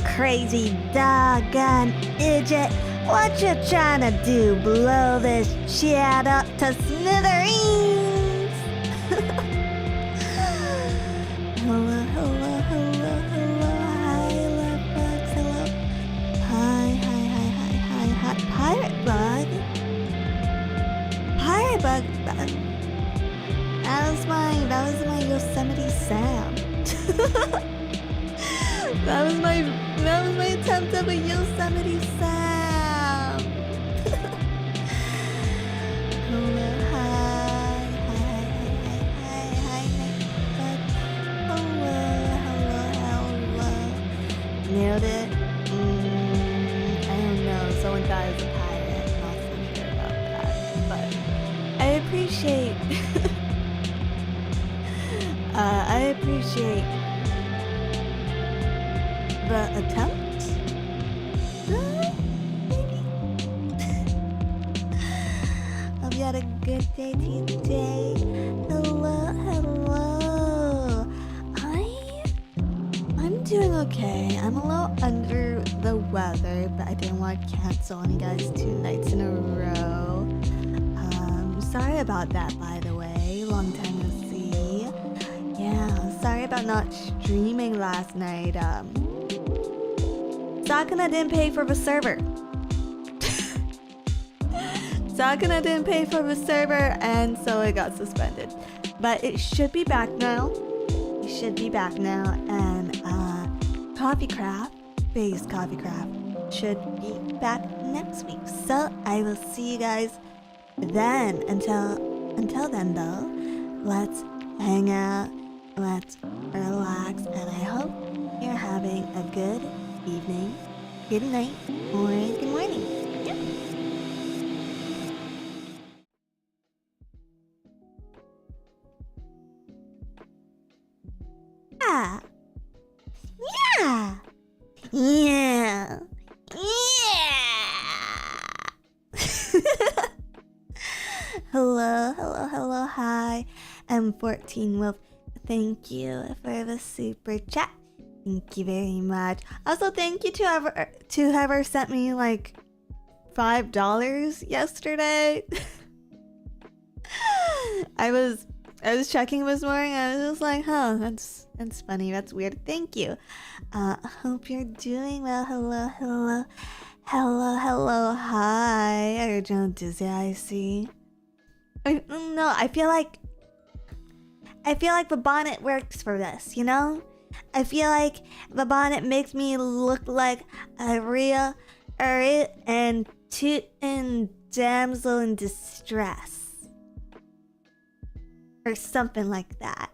crazy doggone idiot. What you trying to do? Blow this chat up to smithereens? Hello, hello, hello, hello. Hi, love bugs. Hello. Hi. Pirate bug. Pirate bug. That was my Yosemite Sam. that was my attempt at a Yosemite Sam. Hello, hi, bug. Hello. Nailed it. I don't know. Someone thought I was a pirate. I'm not so sure about that, but I appreciate. I appreciate the attempt. Maybe. Hope you had a good day today. Hello. I'm doing okay. I'm a little under the weather, but I didn't want to cancel on you guys 2 nights in a row. Sorry about that, by the way. Long time no see. Yeah, sorry about not streaming last night. Sakuna didn't pay for the server. Sakuna didn't pay for the server, and so it got suspended. But it should be back now. And Coffee Craft, Based Coffee Craft, should be back next week. So I will see you guys then. Until then though, let's hang out, let's relax, and I hope you're having a good evening, good night, or good morning. Yeah. Hello, hi. M14 Wolf, thank you for the super chat. Thank you very much. Also, thank you to whoever sent me like $5 yesterday. I was checking this morning. I was just like, huh, that's funny. That's weird. Thank you. Hope you're doing well. Hello. Hi. Original Dizzy, I see. No, I feel like the bonnet works for this, you know? I feel like the bonnet makes me look like a real and damsel in distress. Or something like that.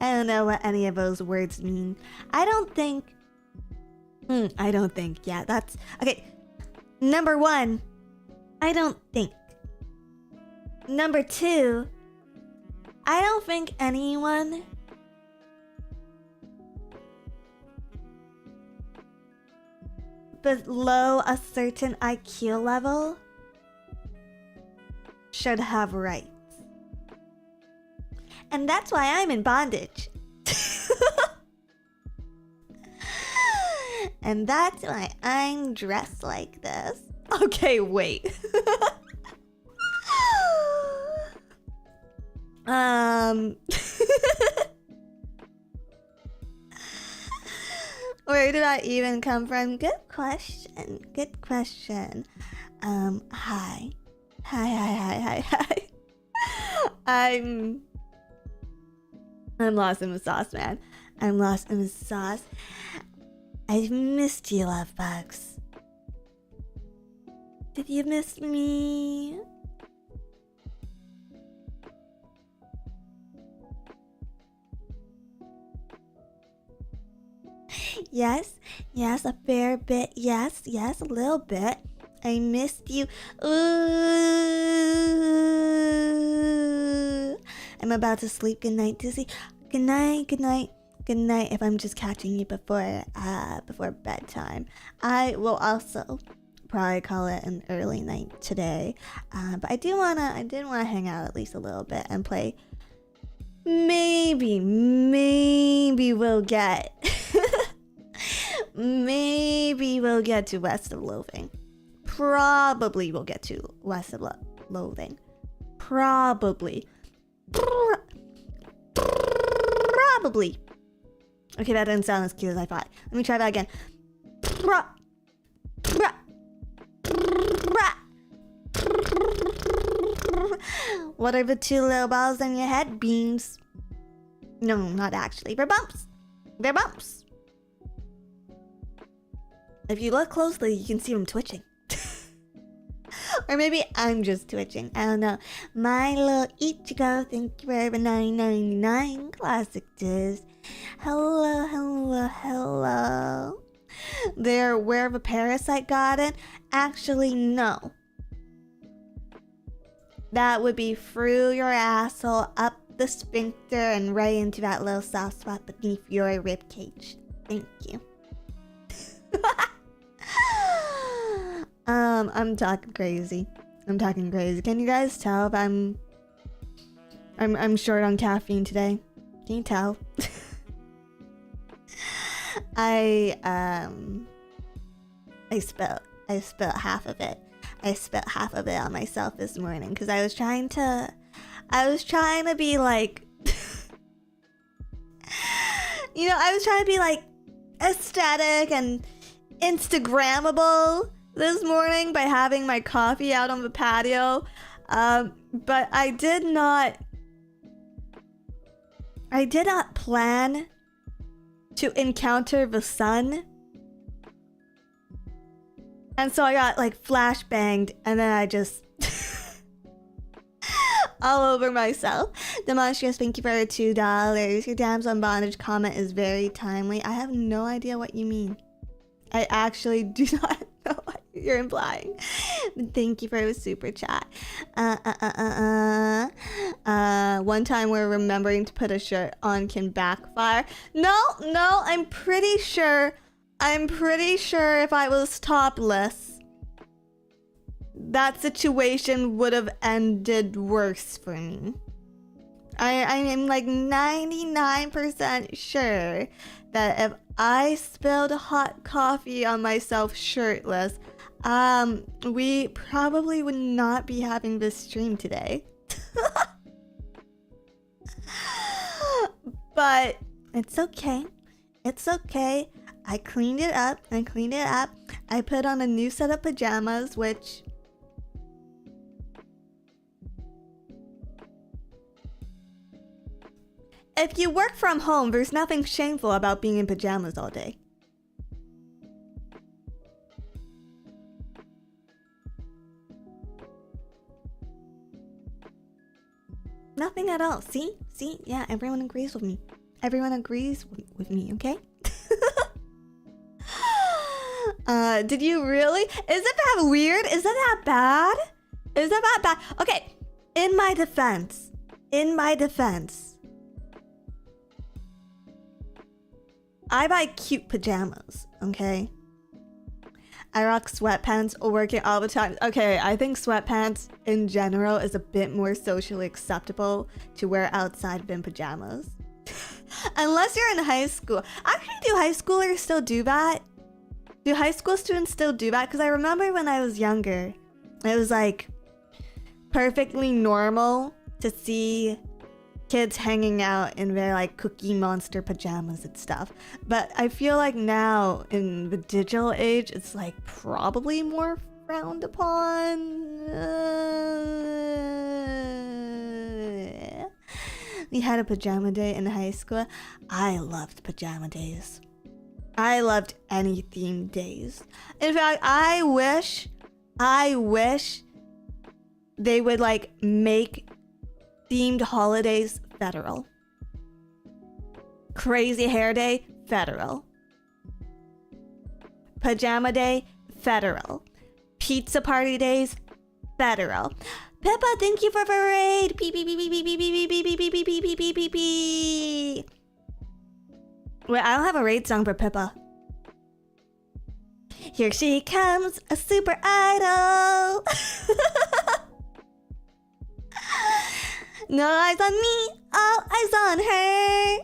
I don't know what any of those words mean. I don't think, yeah, that's, okay. Number 1, I don't think. Number 2, I don't think anyone below a certain IQ level should have rights. And that's why I'm in bondage. And that's why I'm dressed like this. Okay, wait. Where did I even come from? Good question. Hi. I'm lost in the sauce, man. I'm lost in the sauce. I've missed you, love bugs. Did you miss me? Yes, a fair bit. Yes, a little bit. I missed you. Ooh. I'm about to sleep. Good night, Dizzy. Good night. If I'm just catching you before bedtime. I will also probably call it an early night today. But I did wanna hang out at least a little bit and play. Maybe we'll get Maybe we'll get to West of Loathing. Probably we'll get to West of Loathing. Probably. Probably. Okay, that didn't sound as cute as I thought. Let me try that again. What are the two little balls on your head? Beans. No, not actually. They're bumps. They're bumps. If you look closely, you can see them twitching. Or maybe I'm just twitching. I don't know. My little Ichigo, thank you for the $9.99 classic disc. Hello, hello, hello. They're where the parasite got in? Actually, no. That would be through your asshole, up the sphincter, and right into that little soft spot beneath your rib cage. Thank you. I'm talking crazy. I'm talking crazy. Can you guys tell if I'm short on caffeine today? Can you tell? I spilled half of it. I spilled half of it on myself this morning because I was trying to be like, you know, I was trying to be like aesthetic and Instagrammable this morning by having my coffee out on the patio. But I did not plan to encounter the sun. And so I got like flashbanged and then I just all over myself. Demonstrous, thank you for $2. Your damsel in bondage comment is very timely. I have no idea what you mean. I actually do not know what you're implying. Thank you for the super chat. One time where remembering to put a shirt on can backfire. No, I'm pretty sure if I was topless, that situation would have ended worse for me. I am like 99% sure that if I spilled hot coffee on myself shirtless, we probably would not be having this stream today. But it's okay. It's okay. I cleaned it up. I put on a new set of pajamas, which... If you work from home, there's nothing shameful about being in pajamas all day. Nothing at all. See? Yeah, everyone agrees with me. Everyone agrees with me, okay? Did you really? Is it that weird? Is it that bad? Is that that bad? Okay, in my defense, I buy cute pajamas, okay? I rock sweatpants working all the time. Okay, I think sweatpants in general is a bit more socially acceptable to wear outside than pajamas. Unless you're in high school. Actually, do high schoolers still do that? Do high school students still do that? Because I remember when I was younger, it was like perfectly normal to see kids hanging out in their like Cookie Monster pajamas and stuff. But I feel like now in the digital age, it's like probably more frowned upon. We had a pajama day in high school. I loved pajama days. I loved any themed days. In fact, I wish they would like make themed holidays federal. Crazy hair day, federal. Pajama day, federal. Pizza party days, federal. Pippa, thank you for the raid. Wait, I don't have a raid song for Pippa. Here she comes, a super idol. No eyes on me, all eyes on her.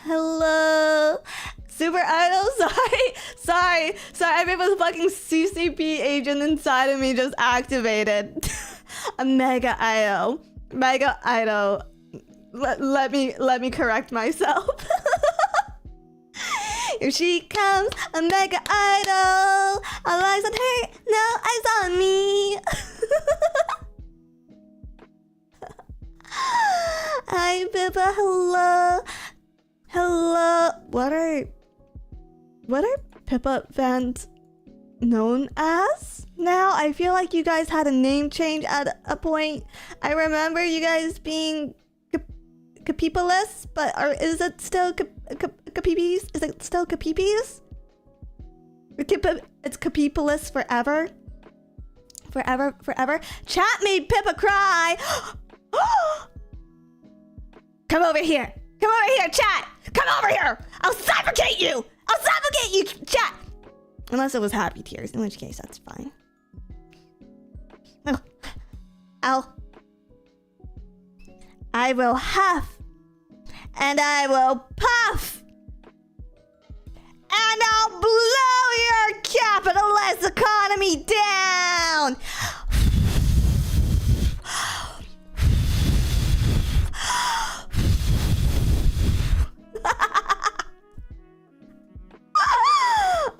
Hello. Super Idol? Sorry. I mean, the fucking CCP agent inside of me just activated. A Mega Idol. Let me correct myself. Here she comes, a Mega Idol. All eyes on her, no eyes on me. Hi, Pippa. Hello. What are Pippa fans known as now? I feel like you guys had a name change at a point. I remember you guys being Capipolus, but is it still Capipis? Is it still Capipis? It's Capipolus forever. Forever. Chat made Pippa cry. Come over here, chat. Come over here. I'll suffocate you, chat. Unless it was happy tears, in which case that's fine. Oh. Ow. I will huff, and I will puff, and I'll blow your capitalist economy down.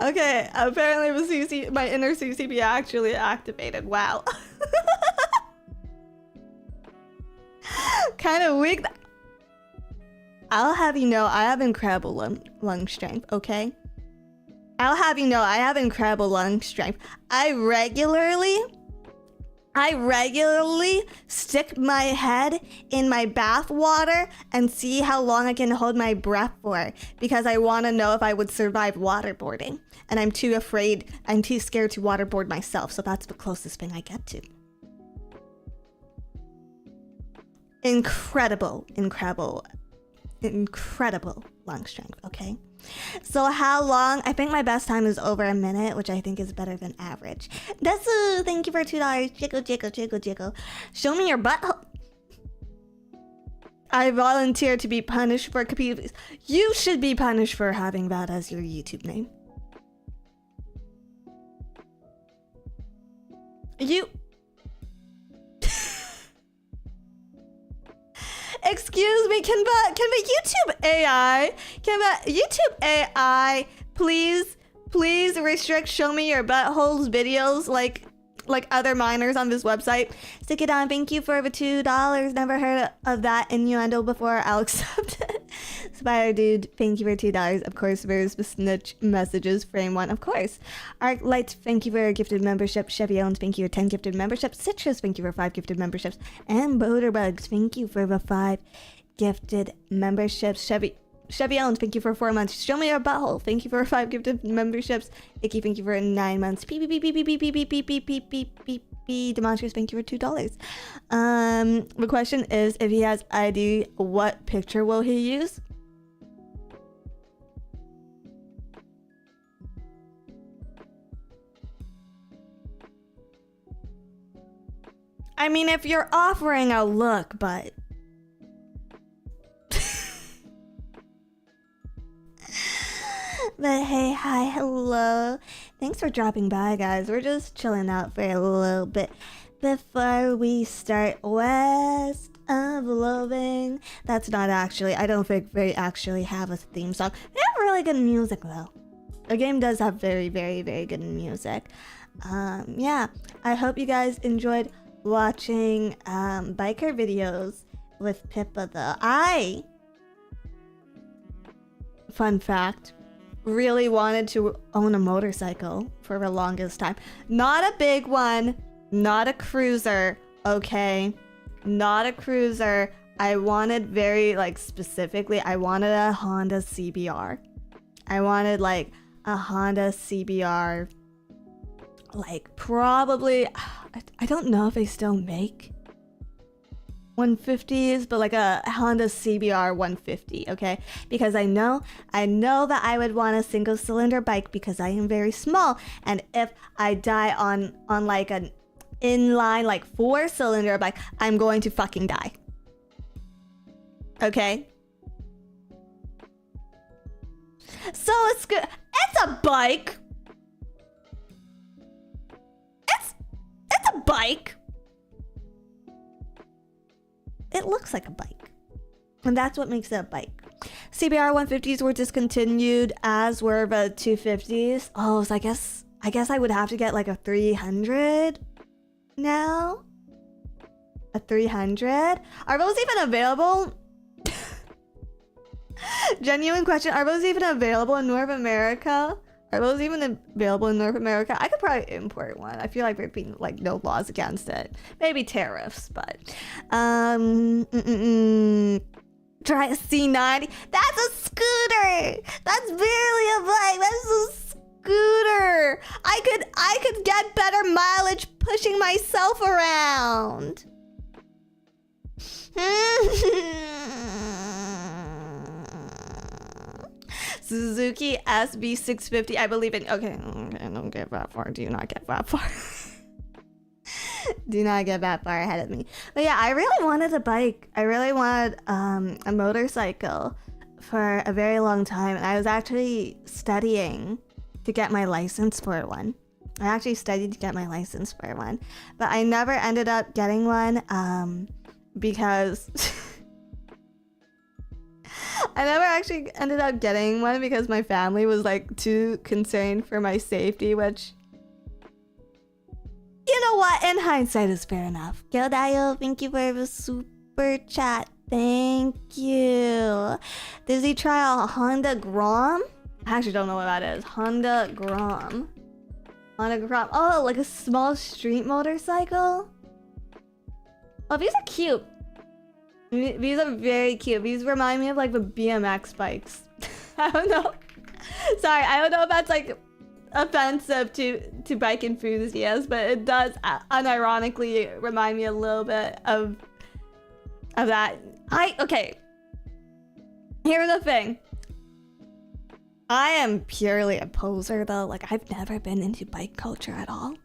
Okay, apparently my inner CCP actually activated. Wow. Kind of weak. I'll have you know I have incredible lung strength, okay? I'll have you know I have incredible lung strength. I regularly stick my head in my bath water and see how long I can hold my breath for, because I want to know if I would survive waterboarding. And I'm too scared to waterboard myself, so that's the closest thing I get to. Incredible lung strength, okay? So how long? I think my best time is over a minute, which I think is better than average. Desu, thank you for $2. Jiggle. Show me your butthole. I volunteer to be punished for Capipis. You should be punished for having that as your YouTube name. You... Excuse me, can the YouTube AI please restrict show me your buttholes videos like other minors on this website? Stick it on. Thank you for the $2. Never heard of that innuendo before. I'll accept it. Spire Dude, thank you for $2. Of course, there's the snitch messages. Frame 1, of course. Arc Light, thank you for a gifted membership. Chevy Owens, thank you for 10 gifted memberships. Citrus, thank you for 5 gifted memberships. And Boaterbugs, thank you for the 5 gifted memberships. Chevy Owens, thank you for 4 months. Show me your butthole, thank you for 5 gifted memberships. Icky, thank you for 9 months. Demonstrators, thank you for $2. The question is, if he has ID, what picture will he use? I mean, if you're offering a look, but... But hey, hi, hello. Thanks for dropping by, guys. We're just chilling out for a little bit before we start West of Loathing. That's not actually, I don't think they actually have a theme song. They have really good music, though. The game does have very, very, very good music. Yeah, I hope you guys enjoyed watching biker videos with Pippa, though. Fun fact, really wanted to own a motorcycle for the longest time. Not a big one, not a cruiser, okay? Not a cruiser. I wanted very, specifically, I wanted a Honda CBR. I wanted, a Honda CBR, probably, I don't know if they still make 150s, but a Honda CBR 150, okay? Because I know that I would want a single cylinder bike because I am very small, and if I die on an inline 4-cylinder bike, I'm going to fucking die. Okay? So it's good. It's a bike. It's a bike. It looks like a bike. And that's what makes it a bike. CBR 150s were discontinued, as were the 250s. Oh, so I guess I would have to get like a 300 now. A 300? Are those even available? Genuine question. Are those even available in North America? Are those even available in North America? I could probably import one. I feel like there'd be like no laws against it. Maybe tariffs, but try a C90. That's a scooter. That's barely a bike. That's a scooter. I could get better mileage pushing myself around. Suzuki SB650. I believe in. Okay, don't get that far. Do not get that far. Do not get that far ahead of me. But yeah, I really wanted a bike. I really wanted a motorcycle for a very long time. And I was actually studying to get my license for one. I actually studied to get my license for one. But I never ended up getting one because... I never actually ended up getting one because my family was like too concerned for my safety, which, you know what, in hindsight is fair enough. Gildayo, thank you for the super chat. Thank you. Does he try a Honda Grom? I actually don't know what that is. Honda Grom. Honda Grom. Oh, like a small street motorcycle? Oh, these are cute. These are very cute. These remind me of like the BMX bikes. I don't know. Sorry, I don't know if that's like offensive to bike enthusiasts, but it does unironically remind me a little bit of that. Okay. Here's the thing. I am purely a poser though. Like, I've never been into bike culture at all.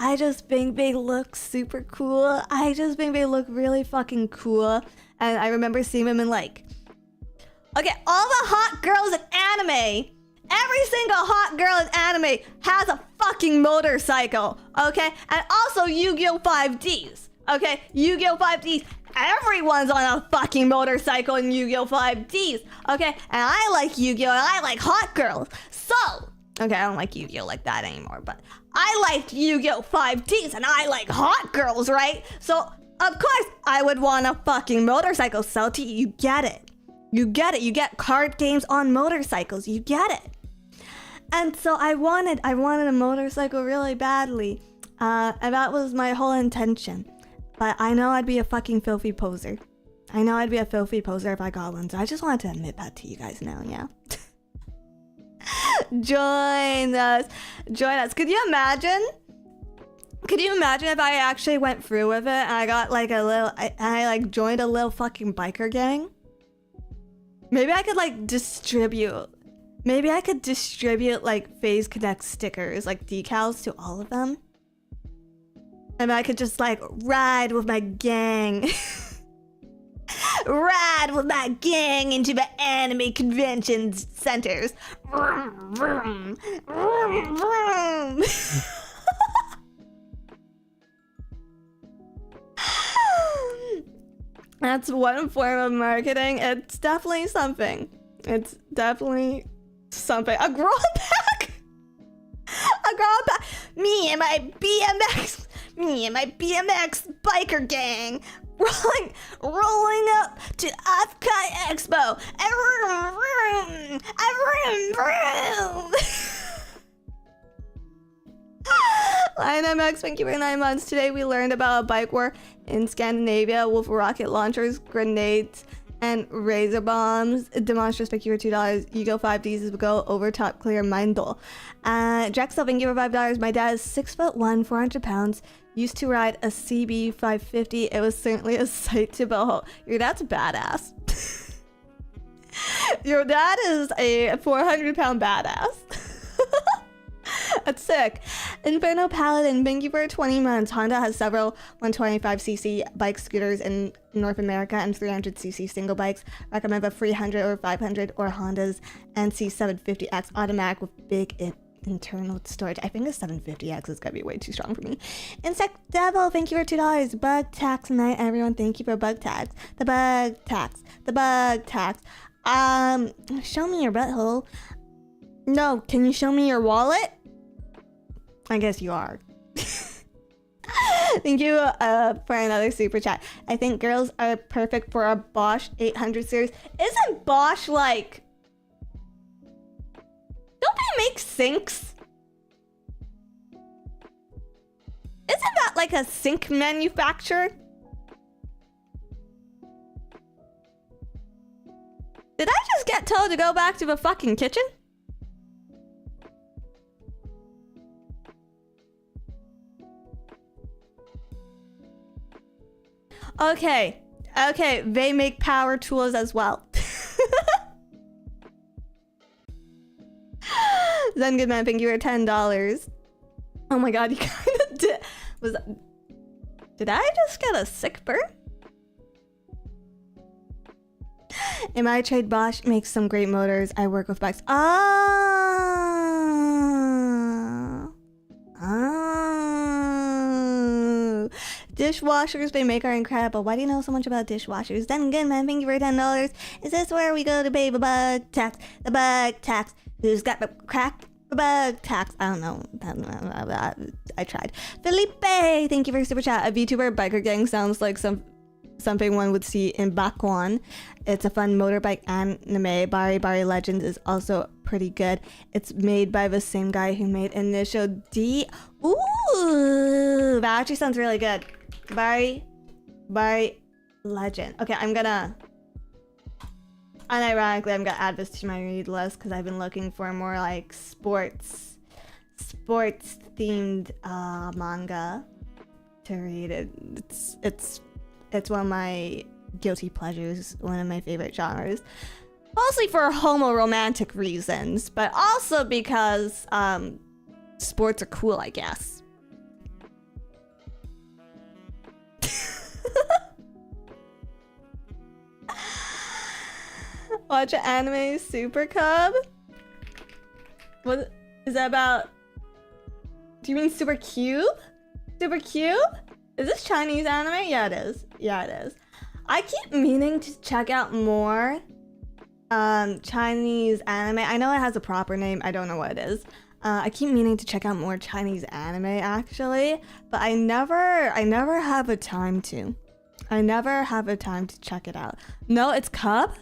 I just think they look super cool. I just think they look really fucking cool. And I remember seeing them in like... Okay, all the hot girls in anime, every single hot girl in anime has a fucking motorcycle, okay? And also Yu-Gi-Oh! 5Ds, okay? Yu-Gi-Oh! 5Ds, everyone's on a fucking motorcycle in Yu-Gi-Oh! 5Ds, okay? And I like Yu-Gi-Oh! And I like hot girls, so... Okay, I don't like Yu-Gi-Oh! Like that anymore, but I liked Yu-Gi-Oh! 5Ds and I like hot girls, right? So, of course, I would want a fucking motorcycle. Salty, you get it. You get it. You get card games on motorcycles. You get it. And so I wanted a motorcycle really badly. And that was my whole intention. But I know I'd be a fucking filthy poser. I know I'd be a filthy poser if I got one. So I just wanted to admit that to you guys now, yeah? Join us. Could you imagine if I actually went through with it and I got like I like joined a little fucking biker gang? Maybe I could like distribute like Phase Connect stickers, like decals to all of them. And I could just like ride with my gang. Ride with my gang into the anime convention centers. Vroom, vroom, vroom, vroom. That's one form of marketing. It's definitely something. A girl pack? A girl pack? Me and my BMX biker gang. Rolling up to Epcot Expo. Lion MX, thank you for 9 months. Today we learned about a bike war in Scandinavia with rocket launchers, grenades, and razor bombs. Demonstrous, thank you for $2. Yu-Gi-Oh! 5Ds is go over top clear Mindel. Drexel, thank you for $5. My dad is 6'1", 400 pounds. Used to ride a CB 550. It was certainly a sight to behold. Your dad's badass. Your dad is a 400-pound badass. That's sick. Inferno Paladin, thank you for 20 months. Honda has several 125cc bike scooters in North America and 300cc single bikes. Recommend a 300 or 500 or Honda's NC750X automatic with big internal storage. I think the 750X is gonna be way too strong for me. Insect Devil, thank you for $2. Bug tax night, everyone. Thank you for bug tax. The bug tax. The bug tax. Show me your butthole. No, can you show me your wallet? I guess you are. Thank you for another super chat. I think girls are perfect for a Bosch 800 series. Isn't Bosch like... Don't they make sinks? Isn't that like a sink manufacturer? Did I just get told to go back to the fucking kitchen? Okay, they make power tools as well. Zen Goodman, thank you for $10. Oh my god, you kind of did. Did I just get a sick burn? In my trade, Bosch makes some great motors. I work with bikes. Dishwashers they make are incredible. Why do you know so much about dishwashers? Then again, man, thank you for $10. Is this where we go to pay the bug tax? The bug tax. Who's got the crack? The bug tax. I don't know. I tried. Felipe, thank you for super chat. A VTuber biker gang sounds like something one would see in Bakwan. It's a fun motorbike anime. Bari Bari Legends is also pretty good. It's made by the same guy who made Initial D. Ooh, that actually sounds really good. Bari Legend. Okay, unironically, I'm gonna add this to my read list because I've been looking for more like sports themed manga to read. It's one of my guilty pleasures, one of my favorite genres. Mostly for homo-romantic reasons, but also because sports are cool, I guess. Watch an anime Super Cub? What is that about? Do you mean Super Cube? Super Cube? Is this Chinese anime? Yeah, it is. Yeah, it is. I keep meaning to check out more Chinese anime. I know it has a proper name. I don't know what it is. I keep meaning to check out more Chinese anime actually, but I never have the time to. I never have the time to check it out. No, it's Cub?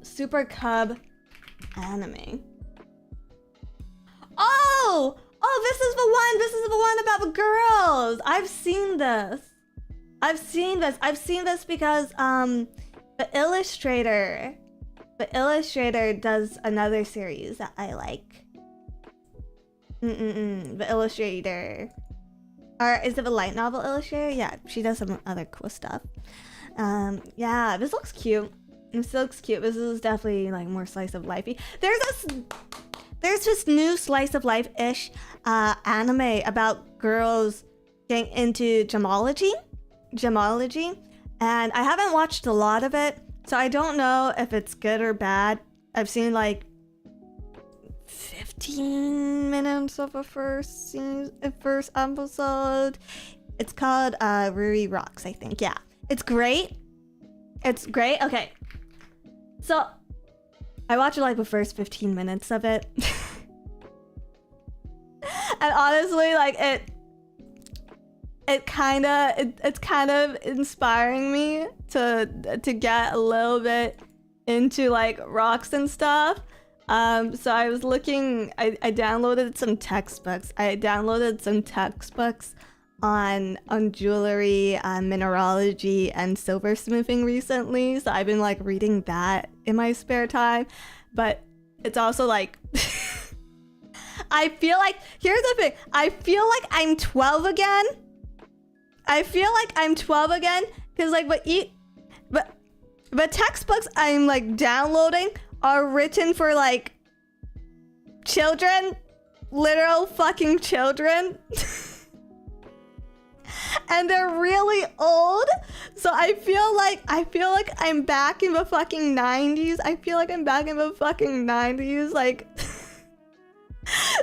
Super Cub anime. Oh, this is the one about the girls. I've seen this because the illustrator does another series that I like. The illustrator, or is it the light novel illustrator? Yeah, she does some other cool stuff. Yeah, this looks cute. This is definitely like more slice of lifey. There's this new slice of life-ish anime about girls getting into gemology, and I haven't watched a lot of it, so I don't know if it's good or bad. I've seen like 15 minutes of a first episode. It's called Ruri Rocks, I think. Yeah, it's great. Okay, so I watched like the first 15 minutes of it. And honestly, like it's kind of inspiring me to get a little bit into like rocks and stuff. So I was looking, I downloaded some textbooks. On jewelry, mineralogy, and silversmithing recently. So I've been like reading that in my spare time. But it's also like I feel like, here's the thing, I feel like I'm 12 again. Because like the textbooks I'm like downloading are written for like children. literal fucking children. And they're really old. So I feel like I'm back in the fucking 90s. I feel like I'm back in the fucking 90s. Like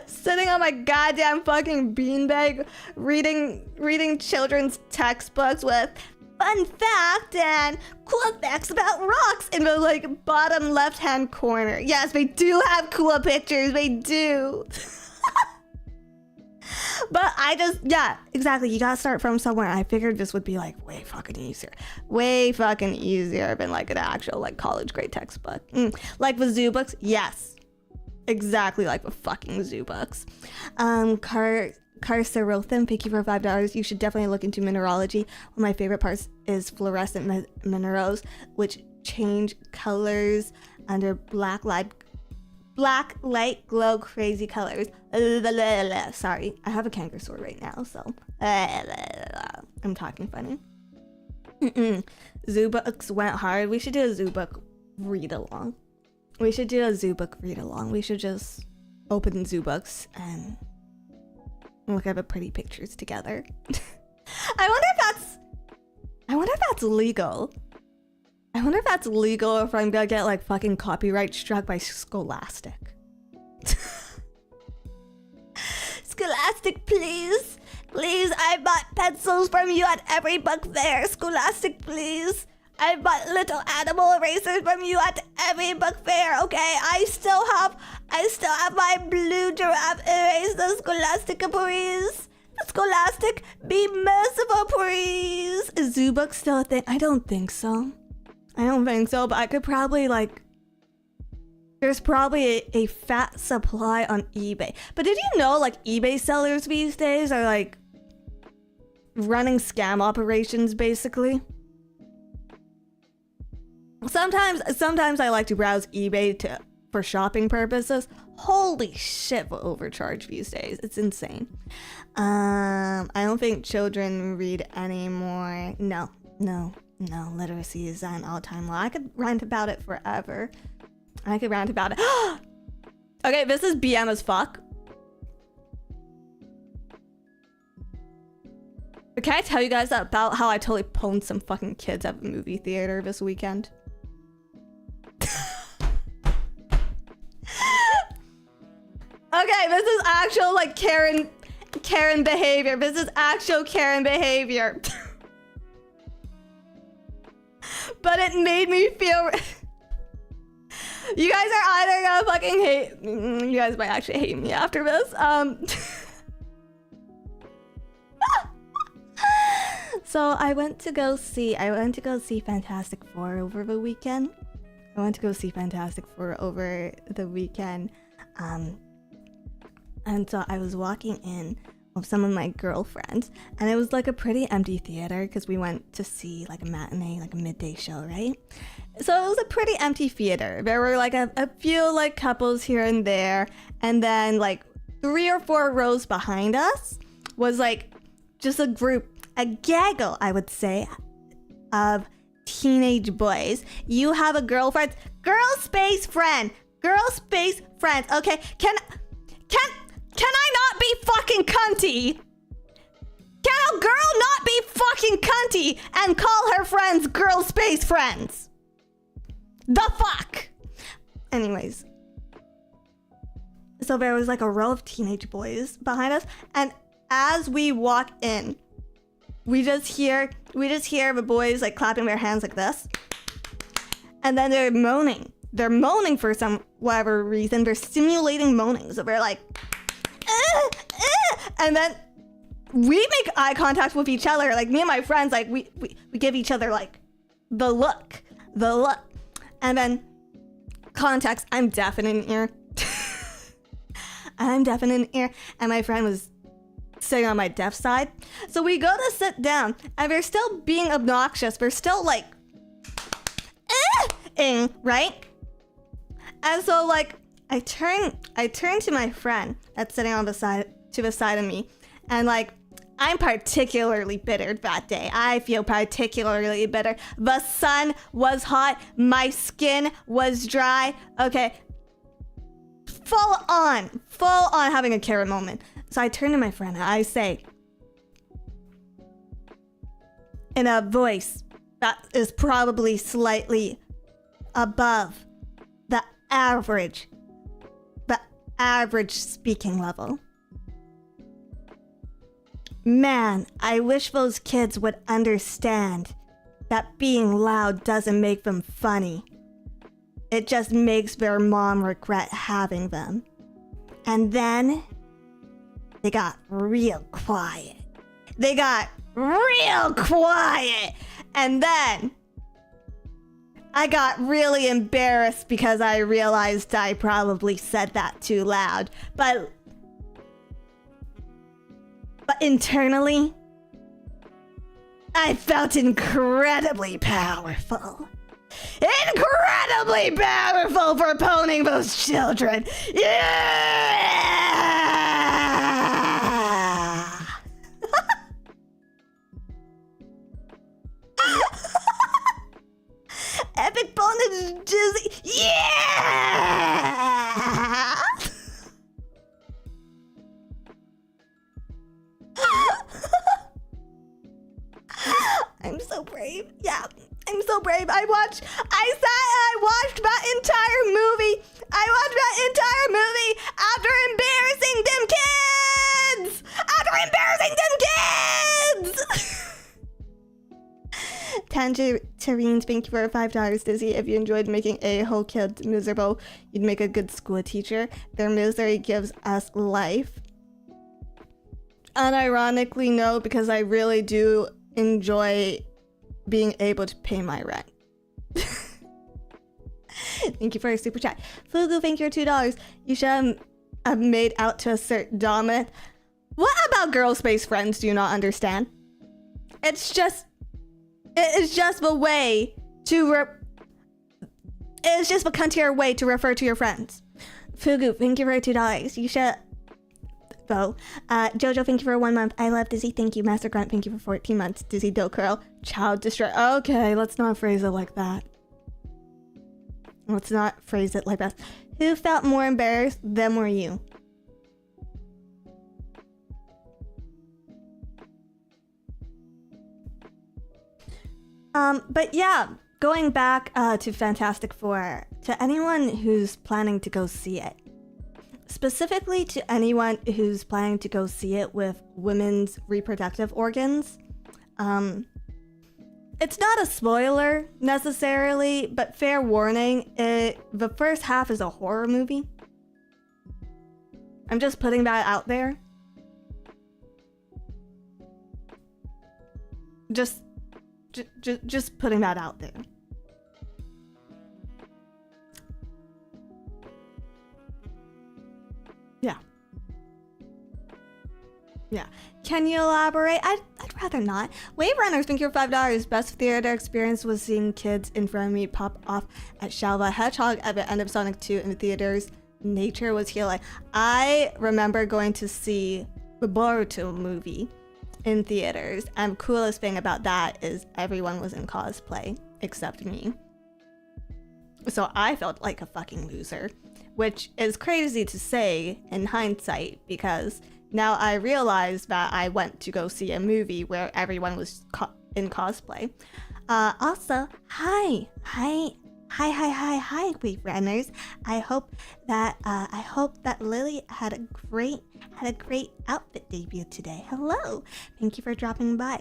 sitting on my goddamn fucking beanbag reading children's textbooks with fun fact and cool facts about rocks in the like bottom left hand corner. Yes, they do have cool pictures. They do. But yeah, exactly. You gotta start from somewhere. I figured this would be like way fucking easier than like an actual like college grade textbook. Like the zoo books, yes, exactly like the fucking zoo books. Loathing, thank you for $5. You should definitely look into mineralogy. One of my favorite parts is fluorescent minerals, which change colors under black light glow crazy colors. Sorry, I have a canker sore right now, so I'm talking funny. Zoo books went hard. We should do a zoo book read along. We should just open zoo books and look at the pretty pictures together. I wonder if that's legal. I wonder if that's legal or if I'm gonna get like fucking copyright struck by Scholastic. Scholastic, please. Please, I bought pencils from you at every book fair. Scholastic, please. I bought little animal erasers from you at every book fair, okay? I still have my blue giraffe eraser. Scholastic, please. Scholastic, be merciful, please. Is zoo book still a thing? I don't think so, but I could probably like... There's probably a fat supply on eBay. But did you know like eBay sellers these days are like running scam operations basically? Sometimes I like to browse eBay for shopping purposes. Holy shit, what overcharge these days. It's insane. I don't think children read anymore. No, literacy is at an all-time low. I could rant about it forever. Okay, this is BM as fuck. But can I tell you guys about how I totally pwned some fucking kids at the movie theater this weekend? Okay, this is actual like Karen behavior. This is actual Karen behavior. But it made me feel... You guys are either gonna fucking hate... You guys might actually hate me after this. So I went to go see Fantastic Four over the weekend. And so I was walking in with some of my girlfriends, and it was like a pretty empty theater because we went to see like a matinee, like a midday show, right? So it was a pretty empty theater. There were like a few like couples here and there, and then like 3 or 4 rows behind us was like just a gaggle, I would say, of teenage boys. You have a girlfriend, girl space friends, okay? Can I not be fucking cunty? Can a girl not be fucking cunty and call her friends girl space friends? The fuck? Anyways. So there was like a row of teenage boys behind us, and as we walk in, we just hear the boys like clapping their hands like this. And then they're moaning. They're moaning for some whatever reason. They're simulating moaning. So they're like, and then we make eye contact with each other. Like me and my friends, like we give each other like the look. And then context, I'm deaf in an ear. And my friend was sitting on my deaf side. So we go to sit down, and they're still being obnoxious. They're still like, right? And so like, I turn to my friend that's sitting on the side of me, and like, I'm particularly bitter that day. I feel particularly bitter. The sun was hot. My skin was dry. Okay. full on having a Karen moment. So I turn to my friend and I say, in a voice that is probably slightly above the average speaking level. Man, I wish those kids would understand that being loud doesn't make them funny. It just makes their mom regret having them. And then they got real quiet. And then I got really embarrassed because I realized I probably said that too loud. But internally, I felt incredibly powerful. Incredibly powerful for pwning those children. Yeah! Epic bonus dizzy. Yeah! I'm so brave. Yeah, I'm so brave. I watched that entire movie. After embarrassing them kids. Tangerine, thank you for $5, Dizzy. If you enjoyed making a-hole kids miserable, you'd make a good school teacher. Their misery gives us life. Unironically, no, because I really do enjoy being able to pay my rent. Thank you for your super chat. Fugu, thank you for $2. You should have made out to assert dominant. What about girl space friends do you not understand? It's just the way to it's just the cuntier way to refer to your friends. Fugu, thank you for $2. You should Jojo, thank you for 1 month. I love Dizzy, thank you. Master Grunt, thank you for 14 months. Dizzy Do Curl, Child Destroy. Okay, let's not phrase it like that. Let's not phrase it like that. Who felt more embarrassed, them or you? But yeah, going back to Fantastic Four, to anyone who's planning to go see it, specifically to anyone who's planning to go see it with women's reproductive organs, it's not a spoiler necessarily, but fair warning, the first half is a horror movie. I'm just putting that out there. Just putting that out there. Yeah. Can you elaborate? I'd rather not. Wave Runners, thank you for $5. Best theater experience was seeing kids in front of me pop off at Shalva Hedgehog at the end of Sonic 2 in the theaters. Nature was healing. I remember going to see the Boruto movie in theaters, and the coolest thing about that is everyone was in cosplay except me. So I felt like a fucking loser, which is crazy to say in hindsight because now I realize that I went to go see a movie where everyone was in cosplay. Also, hi, Wave Runners. I hope that Lily had a great outfit debut today. Hello, thank you for dropping by.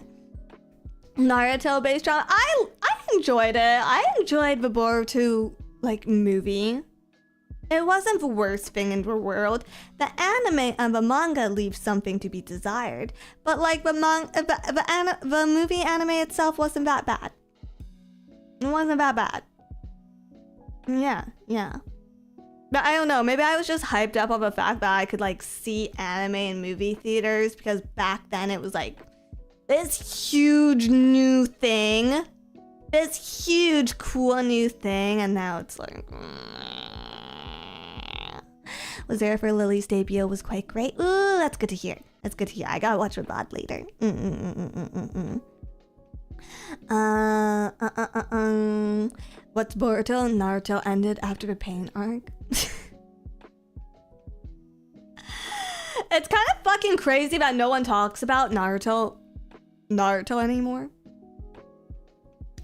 Naruto based drama. I enjoyed it. I enjoyed the Boruto movie. It wasn't the worst thing in the world. The anime and the manga leave something to be desired, but the movie anime itself wasn't that bad. It wasn't that bad. Yeah. But I don't know, maybe I was just hyped up on the fact that I could see anime in movie theaters because back then it was this huge new thing. This huge cool new thing, and now it's was there for Lily's debut was quite great. Ooh, that's good to hear. I gotta watch the VOD later. What's Boruto? Naruto ended after the pain arc. It's kind of fucking crazy that no one talks about Naruto anymore.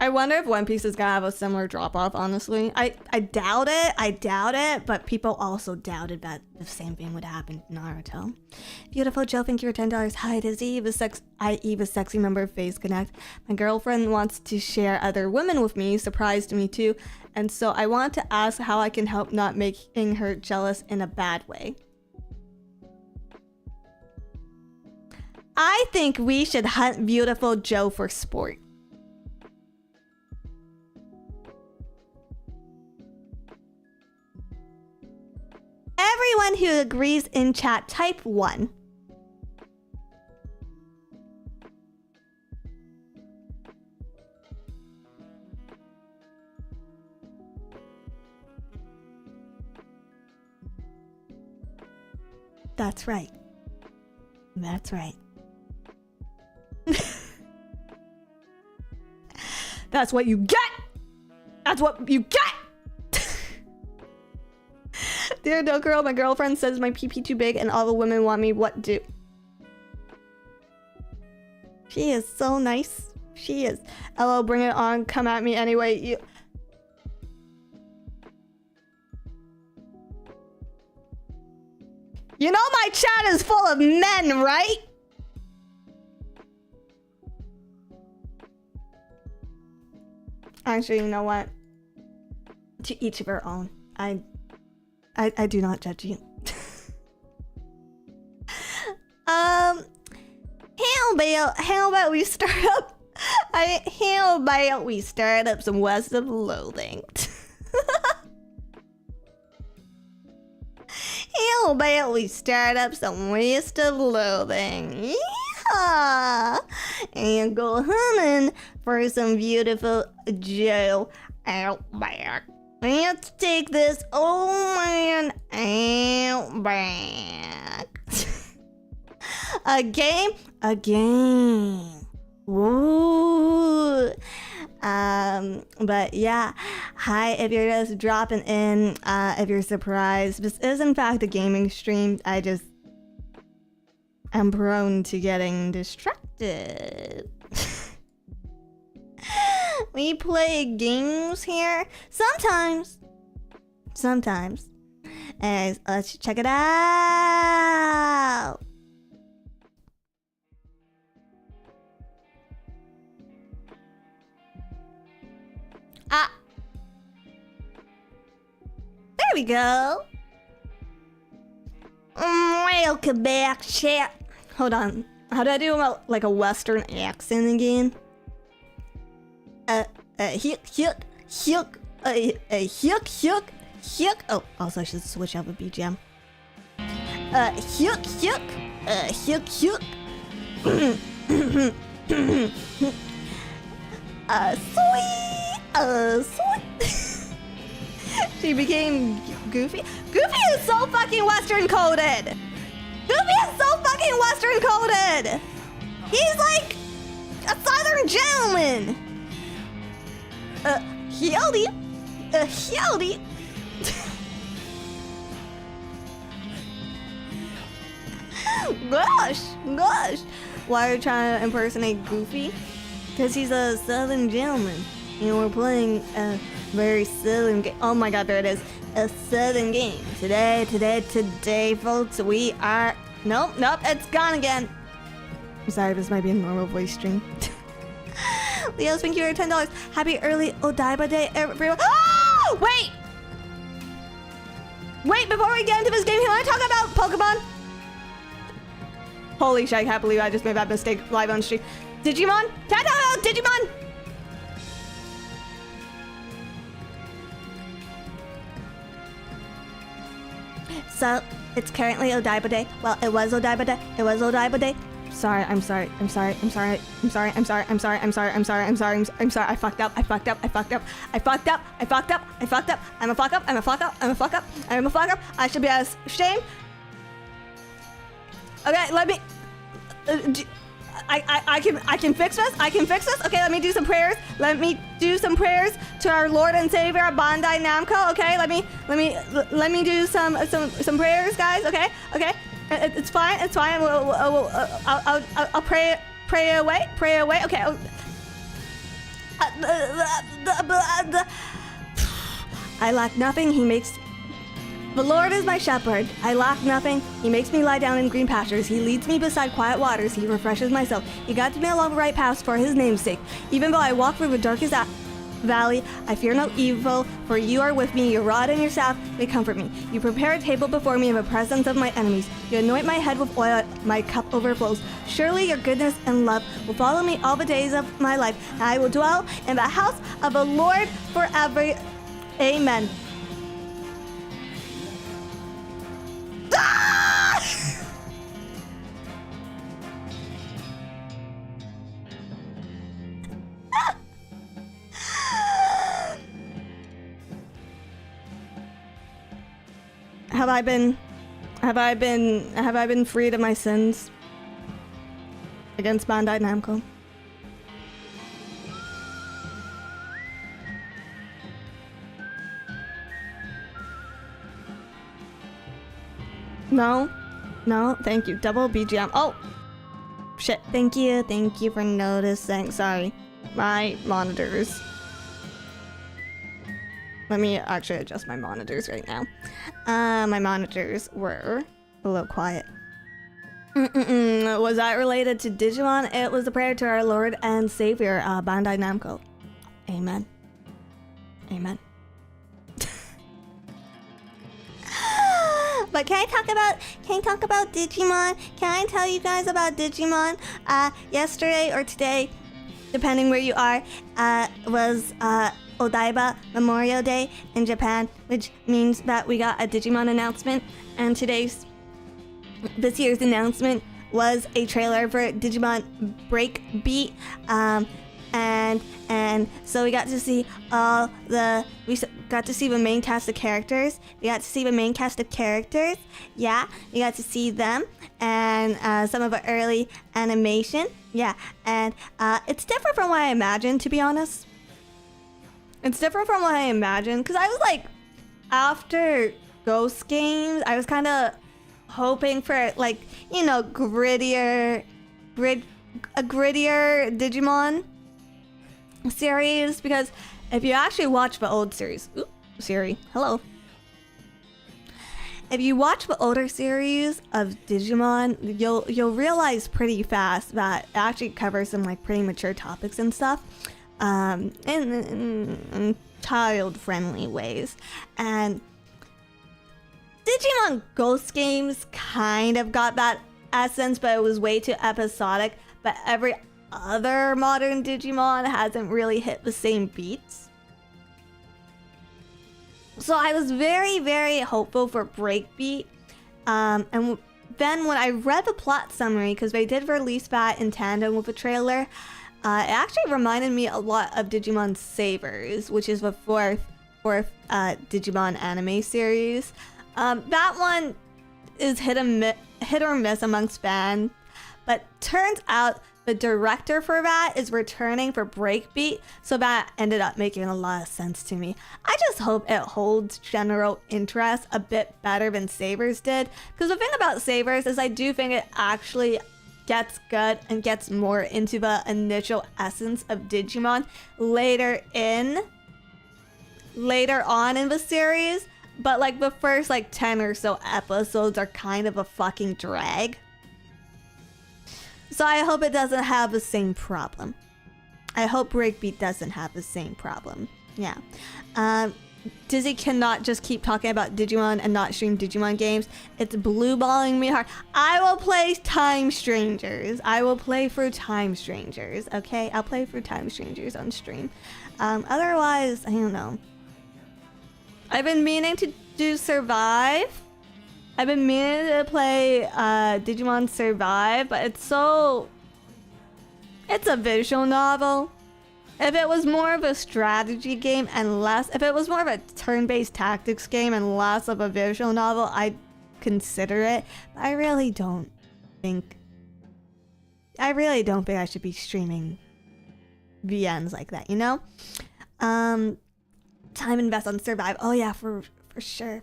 I wonder if One Piece is gonna have a similar drop-off, honestly. I doubt it, but people also doubted that the same thing would happen to Naruto. Beautiful Joe, thank you for $10. Hi, it is Eve, a sexy member of Phase Connect. My girlfriend wants to share other women with me, surprised me too, and so I want to ask how I can help not making her jealous in a bad way. I think we should hunt Beautiful Joe for sport. Everyone who agrees in chat, type 1. That's right. That's right. That's what you get! That's what you get! Dear No Girl, my girlfriend says my pee-pee too big and all the women want me. What do? She is so nice. She is. LO, bring it on. Come at me anyway. You know my chat is full of men, right? Actually, you know what? To each of her own. I do not judge you. How about we start up? How about we start up some West of Loathing? How about we start up some West of Loathing? Yeehaw! And go hunting for some beautiful Joe out back. Let's take this old man out back. A game? Woo! But yeah, hi, if you're just dropping in, if you're surprised, this is in fact a gaming stream. I'm prone to getting distracted. We play games here sometimes. And let's check it out. There we go. Welcome back, chat. Hold on. How do I do like a Western accent again? Hyuk. Oh, also I should switch out the BGM. Hyuk. Sweet. She became Goofy. Goofy is so fucking Western coded. He's like a Southern gentleman. Howdy. Gosh. Why are you trying to impersonate Goofy? Because he's a Southern gentleman. And we're playing a very Southern game. Oh my god, there it is. A Southern game. Today, folks, we are... Nope, it's gone again. I'm sorry, this might be a normal voice stream. Leo's, thank you for $10. Happy early Odaiba Day, everyone. Oh! Wait, before we get into this game, can I talk about Pokemon? Holy shit, I can't believe I just made that mistake live on stream. Digimon? Can I talk about Digimon? So, it's currently Odaiba Day. Well, it was Odaiba Day. Sorry. I'm sorry. I fucked up. I'm a fuck up. I should be ashamed. Okay, let me... I can fix this. Okay, let me do some prayers. To our Lord and Savior Bandai Namco. Okay, let me do some prayers, guys. Okay. It's fine. It's fine. I'll pray away. Pray away. Okay. I lack nothing. He makes. The Lord is my shepherd. I lack nothing. He makes me lie down in green pastures. He leads me beside quiet waters. He refreshes my soul. He guides me along the right paths for his name's sake. Even though I walk through the darkest valley, I fear no evil, for you are with me. Your rod and your staff, they comfort me. You prepare a table before me in the presence of my enemies. You anoint my head with oil, my cup overflows. Surely your goodness and love will follow me all the days of my life, and I will dwell in the house of the Lord forever. Amen. Have I been freed of my sins against Bandai Namco? No, thank you. Double BGM. Oh, shit. Thank you for noticing. Sorry, my monitors. Let me actually adjust my monitors right now. My monitors were a little quiet. Was that related to Digimon? It was a prayer to our Lord and Savior, Bandai Namco. Amen. Amen. But can I talk about Digimon? Can I tell you guys about Digimon? Yesterday or today, depending where you are, was Odaiba Memorial Day in Japan, which means that we got a Digimon announcement, and this year's announcement was a trailer for Digimon Breakbeat, and so we got to see the main cast of characters. Yeah, we got to see them and some of the early animation. Yeah, and it's different from what I imagined, to be honest. It's different from what I imagined, because I was like, after Ghost games, I was kind of hoping for, like, you know, grittier Digimon series, because if you actually watch the old series, Siri, hello. If you watch the older series of Digimon, you'll realize pretty fast that it actually covers some like pretty mature topics and stuff, in child-friendly ways. And Digimon Ghost games kind of got that essence, but it was way too episodic. But every other modern Digimon hasn't really hit the same beats. So I was very, very hopeful for Breakbeat. And then when I read the plot summary, because they did release that in tandem with the trailer, it actually reminded me a lot of Digimon Sabers, which is the fourth Digimon anime series. That one is hit or miss amongst fans, but turns out the director for that is returning for Breakbeat, so that ended up making a lot of sense to me. I just hope it holds general interest a bit better than Sabers did, because the thing about Sabers is I do think it actually gets good and gets more into the initial essence of Digimon later on in the series, but like the first like 10 or so episodes are kind of a fucking drag. So I hope it doesn't have the same problem. I hope Breakbeat doesn't have the same problem. Yeah. Dizzy cannot just keep talking about Digimon and not stream Digimon games. It's blue balling me hard. I will play Time Strangers. I will play through Time Strangers, okay? I'll play through Time Strangers on stream. Otherwise, I don't know. I've been meaning to do Survive. I've been meaning to play Digimon Survive, but it's a visual novel. If it was more of a strategy game and if it was more of a turn-based tactics game and less of a visual novel, I'd consider it. But I really don't think I should be streaming VNs like that, you know? Time invest on Survive. Oh yeah, for sure.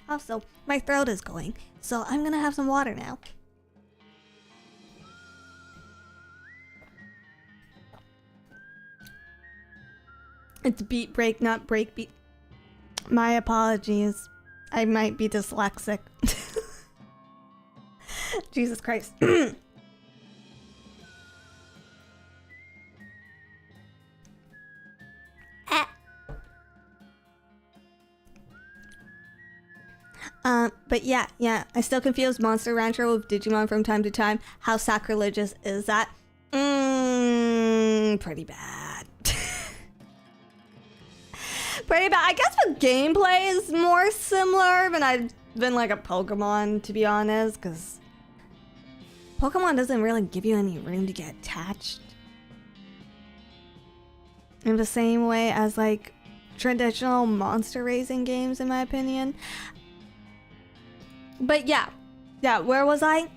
Also, my throat is going, so I'm gonna have some water now. It's beat break, not break beat. My apologies. I might be dyslexic. Jesus Christ. But yeah, I still confuse Monster Rancher with Digimon from time to time. How sacrilegious is that? Pretty bad. Pretty bad. I guess the gameplay is more similar than like a Pokemon, to be honest, because Pokemon doesn't really give you any room to get attached in the same way as like traditional monster raising games, in my opinion. But yeah, where was I?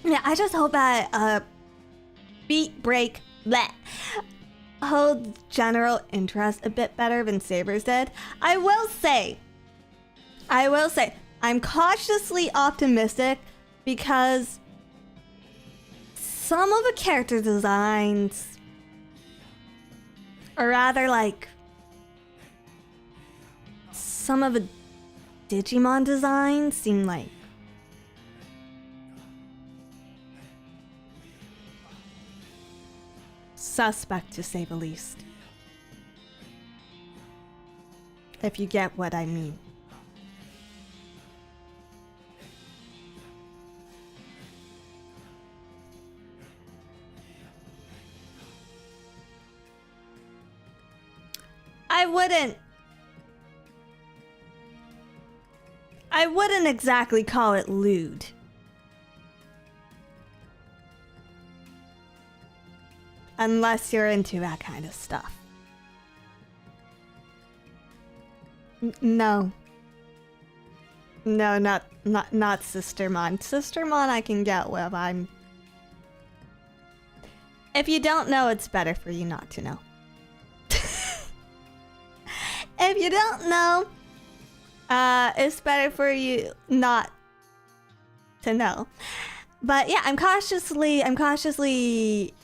Yeah, I just hope that beat break bleh holds general interest a bit better than Sabers did. I will say, I'm cautiously optimistic because some of the character designs are rather like some of the Digimon designs seem like suspect, to say the least. If you get what I mean. I wouldn't exactly call it lewd. Unless you're into that kind of stuff. No. No, not Sistermon. Sistermon I can get with. If you don't know, it's better for you not to know. If you don't know, it's better for you not to know. But yeah, I'm cautiously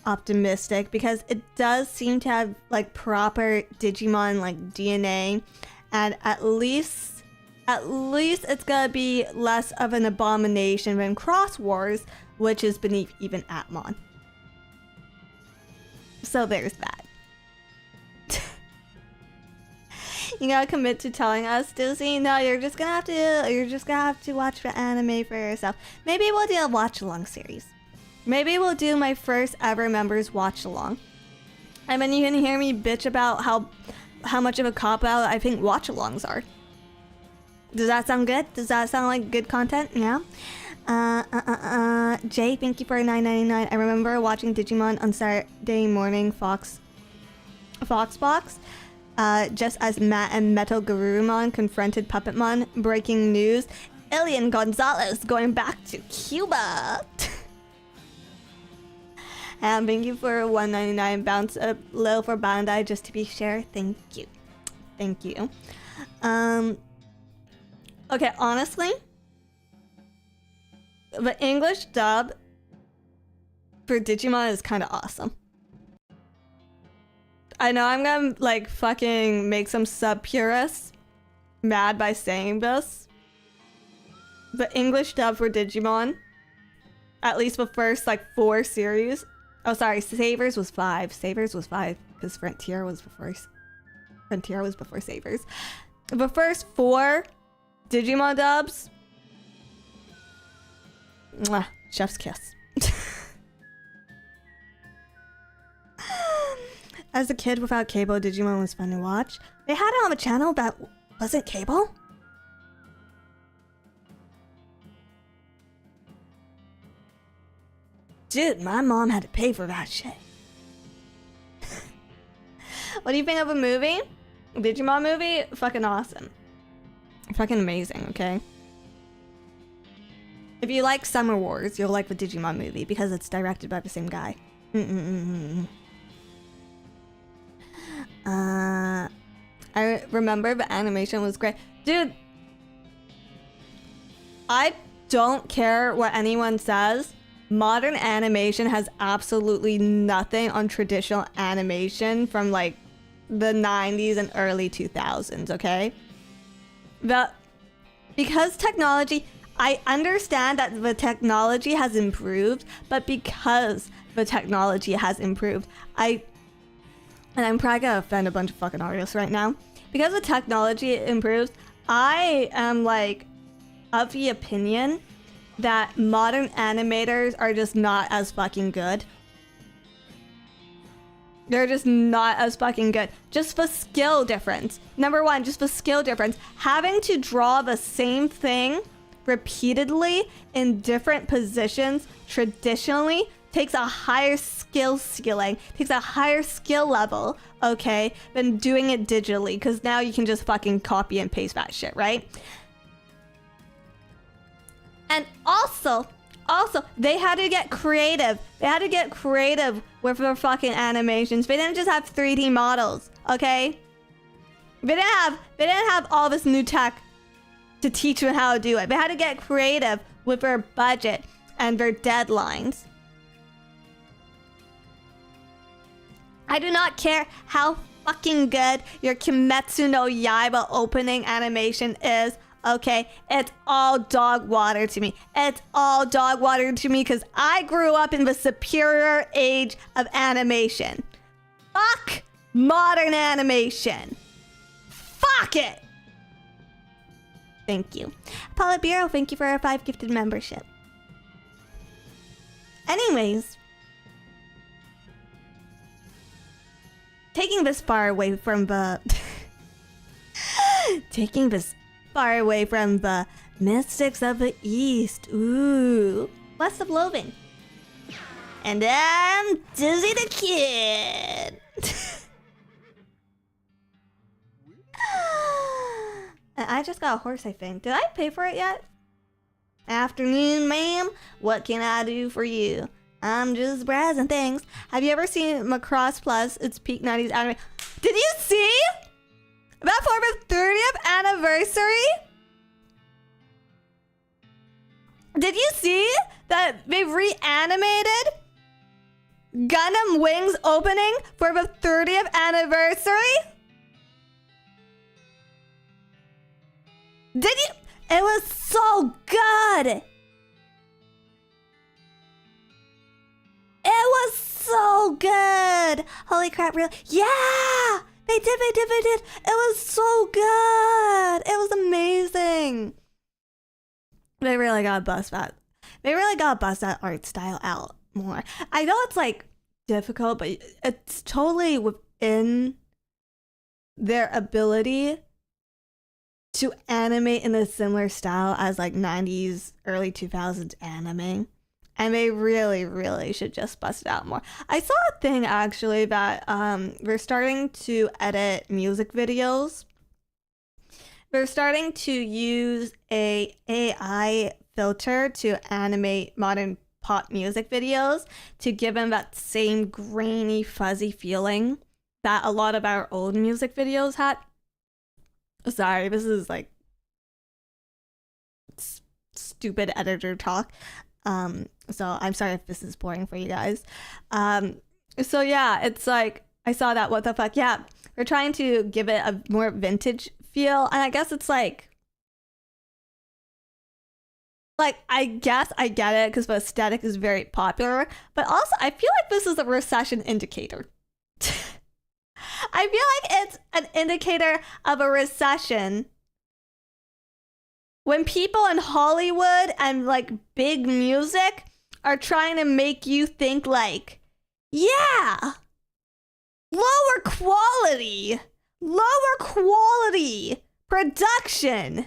optimistic because it does seem to have like proper Digimon like DNA, and at least it's gonna be less of an abomination than Cross Wars, which is beneath even Atmon. So there's that. You gotta commit to telling us, Disney. No, you're just gonna have to watch the anime for yourself. Maybe we'll do a watch along series. Maybe we'll do my first ever members watch along. And then you can hear me bitch about how much of a cop out I think watch alongs are. Does that sound good? Does that sound like good content? Yeah. Jay, thank you for $9.99. I remember watching Digimon on Saturday morning Fox Box. Just as Matt and Metal Garurumon confronted Puppetmon. Breaking news: Elian Gonzalez going back to Cuba. And thank you for $1.99. Bounce up low for Bandai just to be sure. Thank you. Okay, honestly, the English dub for Digimon is kind of awesome. I know I'm gonna like fucking make some sub purists mad by saying this. The English dub for Digimon, at least the first like 4 series. Oh, sorry, Savers was 5. Savers was 5 because Frontier was before Savers. The first 4 Digimon dubs, mwah, chef's kiss. As a kid without cable, Digimon was fun to watch. They had it on the channel that wasn't cable? Dude, my mom had to pay for that shit. What do you think of a movie? Digimon movie? Fucking awesome. Fucking amazing, okay? If you like Summer Wars, you'll like the Digimon movie because it's directed by the same guy. I remember the animation was great. Dude, I don't care what anyone says. Modern animation has absolutely nothing on traditional animation from like the 90s and early 2000s, okay? Because technology, I understand that the technology has improved, but because the technology has improved, and I'm probably gonna offend a bunch of fucking artists right now. Because the technology improves, I am like of the opinion that modern animators are just not as fucking good. They're just not as fucking good. Just the skill difference. Number one, just the skill difference. Having to draw the same thing repeatedly in different positions traditionally takes a higher skill level, okay, than doing it digitally, because now you can just fucking copy and paste that shit, right? And also, they had to get creative. They had to get creative with their fucking animations. They didn't just have 3D models, okay? They didn't have all this new tech to teach them how to do it. They had to get creative with their budget and their deadlines. I do not care how fucking good your Kimetsu no Yaiba opening animation is. Okay, it's all dog water to me. It's all dog water to me because I grew up in the superior age of animation. Fuck modern animation. Fuck it. Thank you. Paula Biro, thank you for our 5 gifted membership. Anyways, taking this far away from the... taking this far away from the mystics of the East. Ooh. Less of Loathing. And I'm Dizzy the Kid. I just got a horse, I think. Did I pay for it yet? Afternoon, ma'am. What can I do for you? I'm just browsing things. Have you ever seen Macross Plus? It's peak 90s anime. Did you see? That for the 30th anniversary? Did you see that they reanimated Gundam Wings opening for the 30th anniversary? Did you? It was so good. It was so good. Holy crap, real? Yeah! They did. It was so good. It was amazing. They really gotta bust that. They really gotta bust that art style out more. I know it's like difficult, but it's totally within their ability to animate in a similar style as like 90s, early 2000s anime. And they really should just bust it out more. I saw a thing actually that they're starting to edit music videos. They're starting to use a AI filter to animate modern pop music videos to give them that same grainy, fuzzy feeling that a lot of our old music videos had. Sorry, this is like stupid editor talk. So I'm sorry if this is boring for you guys. So yeah, it's like, I saw that, what the fuck? Yeah, they're trying to give it a more vintage feel. And I guess it's like I guess I get it because the aesthetic is very popular. But also, I feel like this is a recession indicator. I feel like it's an indicator of a recession. When people in Hollywood and like big music are trying to make you think like, yeah, lower quality production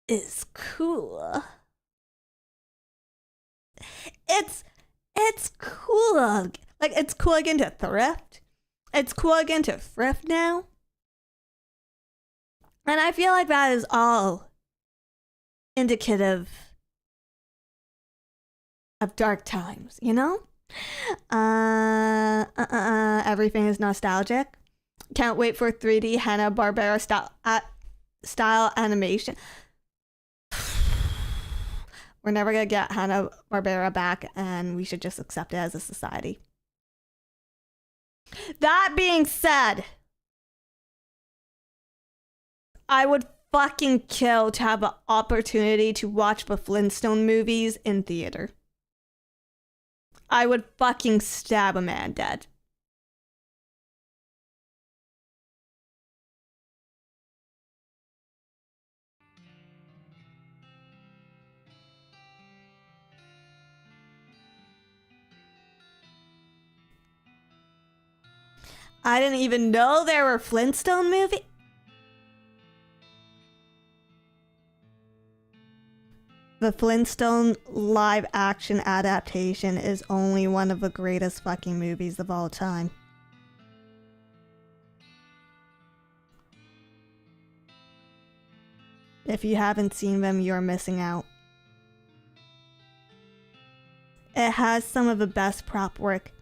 is cool. It's cool. Like, it's cool again to thrift. It's cool again to thrift now. And I feel like that is all indicative of dark times, you know? Everything is nostalgic. Can't wait for 3D Hanna-Barbera style animation. We're never gonna get Hanna-Barbera back, and we should just accept it as a society. That being said, I would fucking kill to have an opportunity to watch the Flintstone movies in theater. I would fucking stab a man dead. I didn't even know there were Flintstone movies. The Flintstone live action adaptation is only one of the greatest fucking movies of all time. If you haven't seen them, you're missing out. It has some of the best prop work.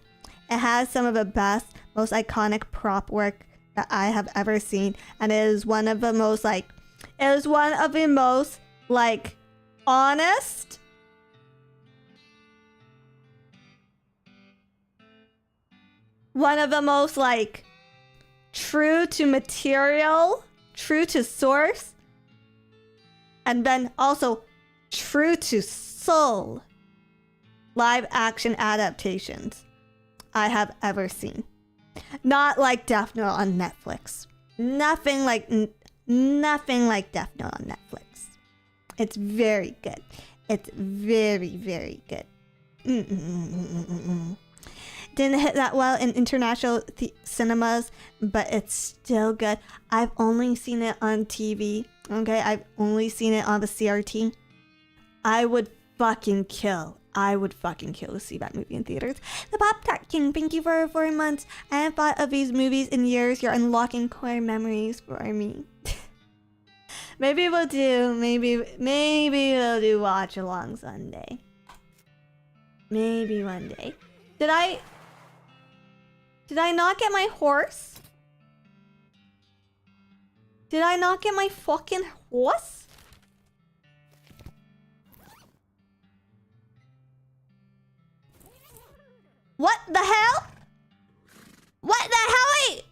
It has some of the best, most iconic prop work that I have ever seen. And it is one of the most, like, honest. One of the most, like, true to material, true to source, and then also true to soul live action adaptations I have ever seen. Not like Death Note on Netflix. Nothing like Death Note on Netflix. It's very good. It's very, very good. Didn't hit that well in international cinemas, but it's still good. I've only seen it on TV. Okay, I've only seen it on the CRT. I would fucking kill to see that movie in theaters. The Pop Tart King, thank you for 4 months. I haven't thought of these movies in years. You're unlocking core memories for me. Maybe we'll do watch along Sunday. Maybe one day. Did I not get my horse? Did I not get my fucking horse? What the hell? What the hell?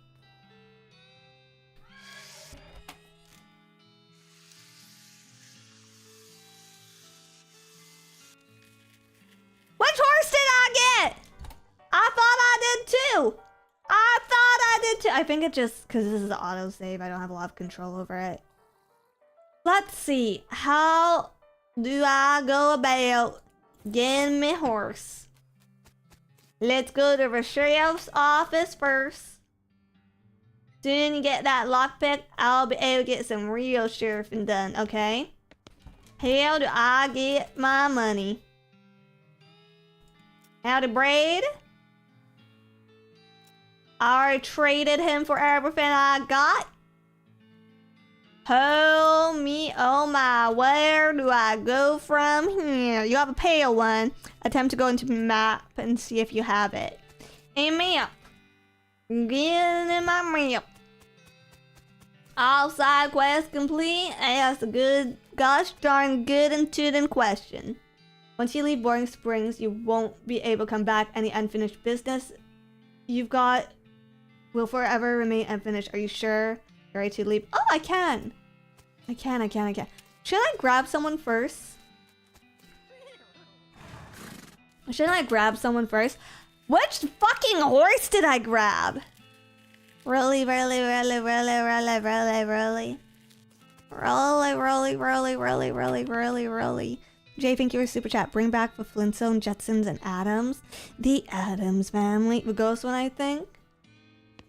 Which horse did I get? I thought I did too. I think it just, because this is an autosave, I don't have a lot of control over it. Let's see. How do I go about getting my horse? Let's go to the sheriff's office first. Soon you get that lockpick, I'll be able to get some real sheriffing done, okay? How do I get my money? Howdy, Braid. I already traded him for everything I got. Oh me, oh my, where do I go from here? You have a pale one. Attempt to go into the map and see if you have it. A map. Get in my map. All side quests complete. That's a good, gosh darn good and tootin' question. Once you leave Boring Springs, you won't be able to come back. Any unfinished business you've got will forever remain unfinished. Are you sure you're ready to leave? Oh, I can. I can. Should I grab someone first? Which fucking horse did I grab? Really? Jay, thank you for super chat. Bring back the Flintstone, Jetsons, and Adams. The Adams family. The ghost one, I think.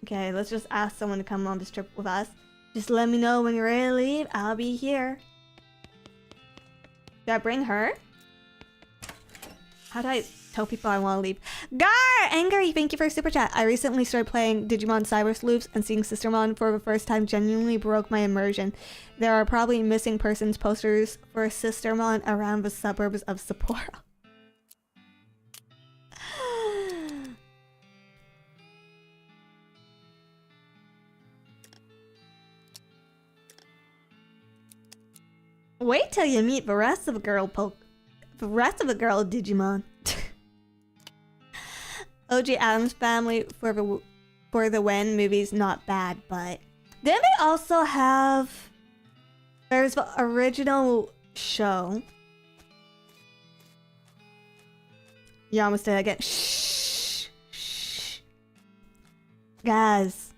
Okay, let's just ask someone to come on this trip with us. Just let me know when you're ready to leave. I'll be here. Do I bring her? How do I tell people I want to leave? Gar! Angry, thank you for super chat. I recently started playing Digimon Cyber Sleuths, and seeing Sistermon for the first time genuinely broke my immersion. There are probably missing persons posters for Sistermon around the suburbs of Sapporo. Wait till you meet the rest of the girl the rest of the girl Digimon. OG Adams Family for the win movie's not bad, but then they also have there's the original show. You almost did it again. Shh. Guys.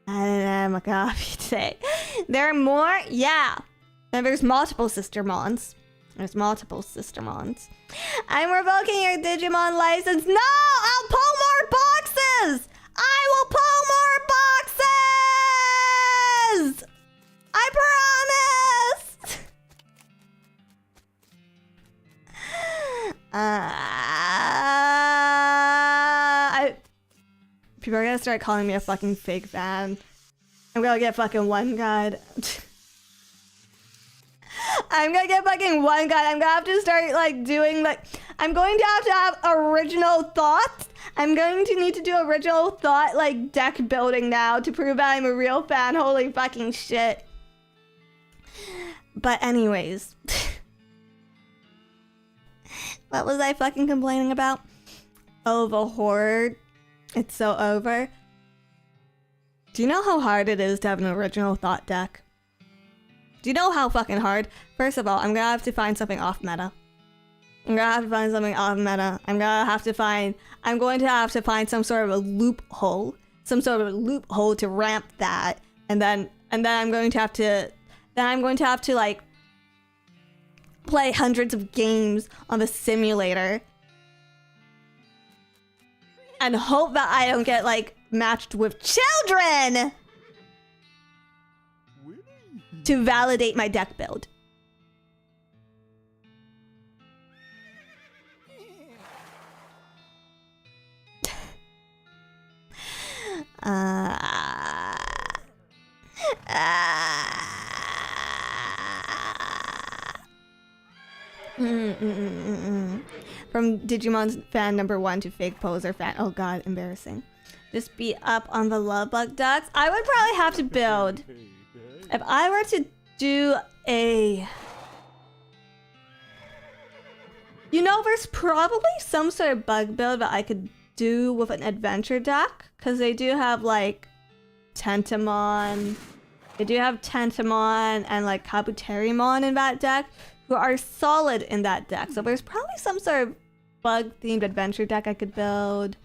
I didn't have my coffee today. There are more? Yeah. And there's multiple Sister Mons. I'm revoking your Digimon license. No! I'll pull more boxes! I will pull more boxes! I promise! People are gonna start calling me a fucking fake fan. I'm gonna get fucking one god. I'm gonna get fucking one god. I'm gonna have to start like doing like I'm going to have original thoughts. I'm going to need to do original thought like deck building now to prove that I'm a real fan. Holy fucking shit. But anyways. What was I fucking complaining about? Oh, the horde. It's so over. Do you know how hard it is to have an original thought deck? Do you know how fucking hard? First of all, I'm gonna have to find something off meta. I'm going to have to find some sort of a loophole. Some sort of a loophole to ramp that. And then I'm going to have to like play hundreds of games on the simulator and hope that I don't get like matched with children to validate my deck build. From Digimon's fan number 1 to fake poser fan. Oh god, embarrassing. Just be up on the love bug ducks. I would probably have to build. If I were to do a... You know, there's probably some sort of bug build that I could do with an adventure deck. Because they do have like Tentamon. They do have Tentamon and like Kabuterimon in that deck, who are solid in that deck. So there's probably some sort of bug-themed adventure deck I could build.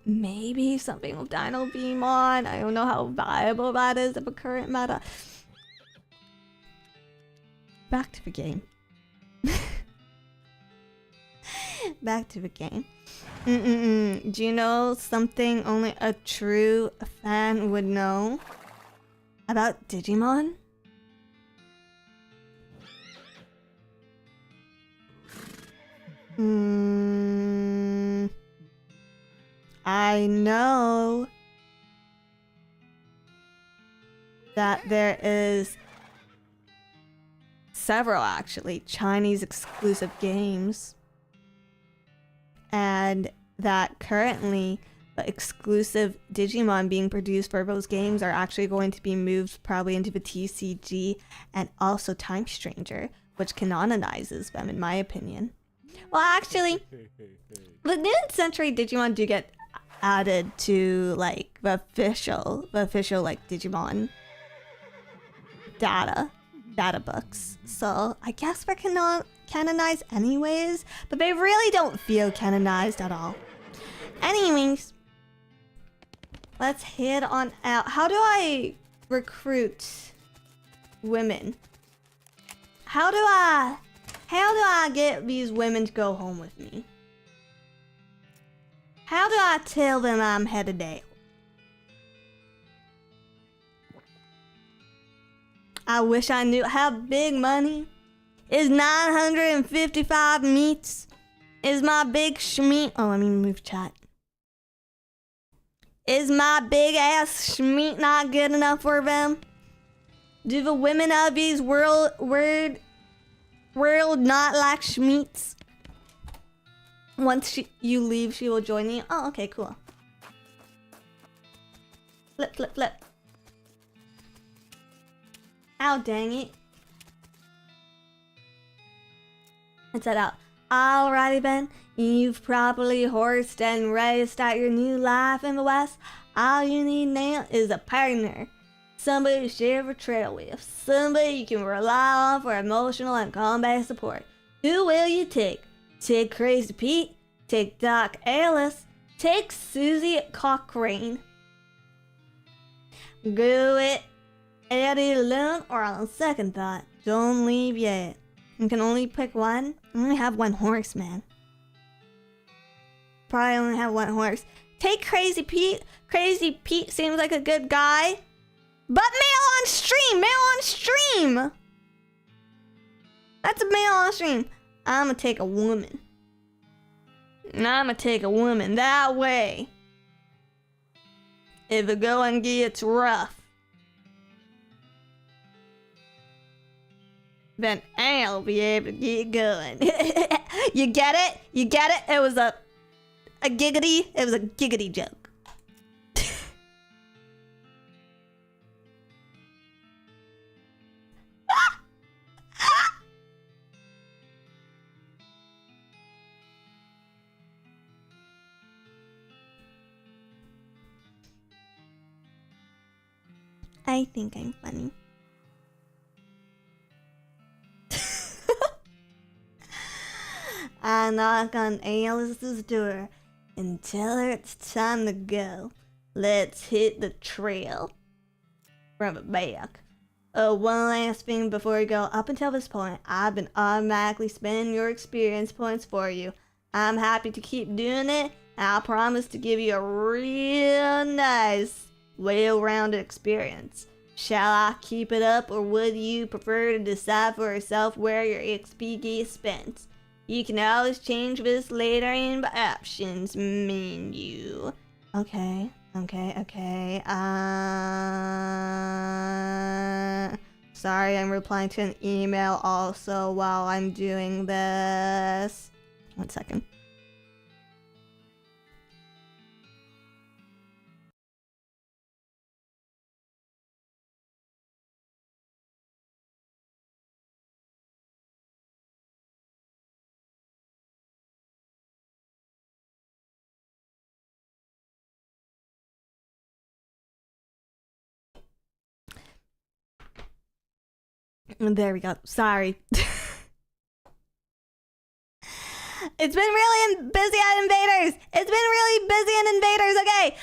Maybe something with Dino Beamon. I don't know how viable that is in the current meta. Back to the game. Back to the game. Do you know something only a true fan would know about Digimon? I know that there is several actually Chinese exclusive games, and that currently the exclusive Digimon being produced for those games are actually going to be moved probably into the TCG and also Time Stranger, which canonizes them in my opinion. Well, actually, the mid-century Digimon do get added to like the official like Digimon data books. So I guess they're canonized anyways, but they really don't feel canonized at all. Anyways, let's head on out. How do I recruit women? How do I get these women to go home with me? How do I tell them I'm headed out? I wish I knew how big money is 955 meats. Is my big schmeat... Oh, let me move chat. Is my big ass schmeat not good enough for them? Do the women of these world not like schmeats? Once you leave, she will join you. Oh, okay, cool. Flip, flip, flip. Ow, dang it. and set out. Alrighty then, you've properly horsed and ready to start your new life in the West. All you need now is a partner. Somebody to share the trail with. Somebody you can rely on for emotional and combat support. Who will you take? Take Crazy Pete? Take Doc Alice? Take Susie Cochrane? Go it Eddie alone or on second thought. Don't leave yet. You can only pick one. I only have one horse, man. Probably only have one horse. Take Crazy Pete. Crazy Pete seems like a good guy. But male on stream! Male on stream! That's a male on stream. I'ma take a woman. I'ma take a woman that way. If the going gets rough, then I'll be able to get going. You get it? You get it? It was a giggity joke. I think I'm funny. I knock on Alice's door and tell her it's time to go. Let's hit the trail. From the back. Oh, one last thing before we go. Up until this point, I've been automatically spending your experience points for you. I'm happy to keep doing it, and I promise to give you a real nice, well-rounded experience. Shall I keep it up, or would you prefer to decide for yourself where your XP gets spent? You can always change this later in the options menu. Okay. Sorry, I'm replying to an email also while I'm doing this. 1 second. There we go. Sorry. It's been really busy at Invaders. It's been really busy in Invaders. Okay.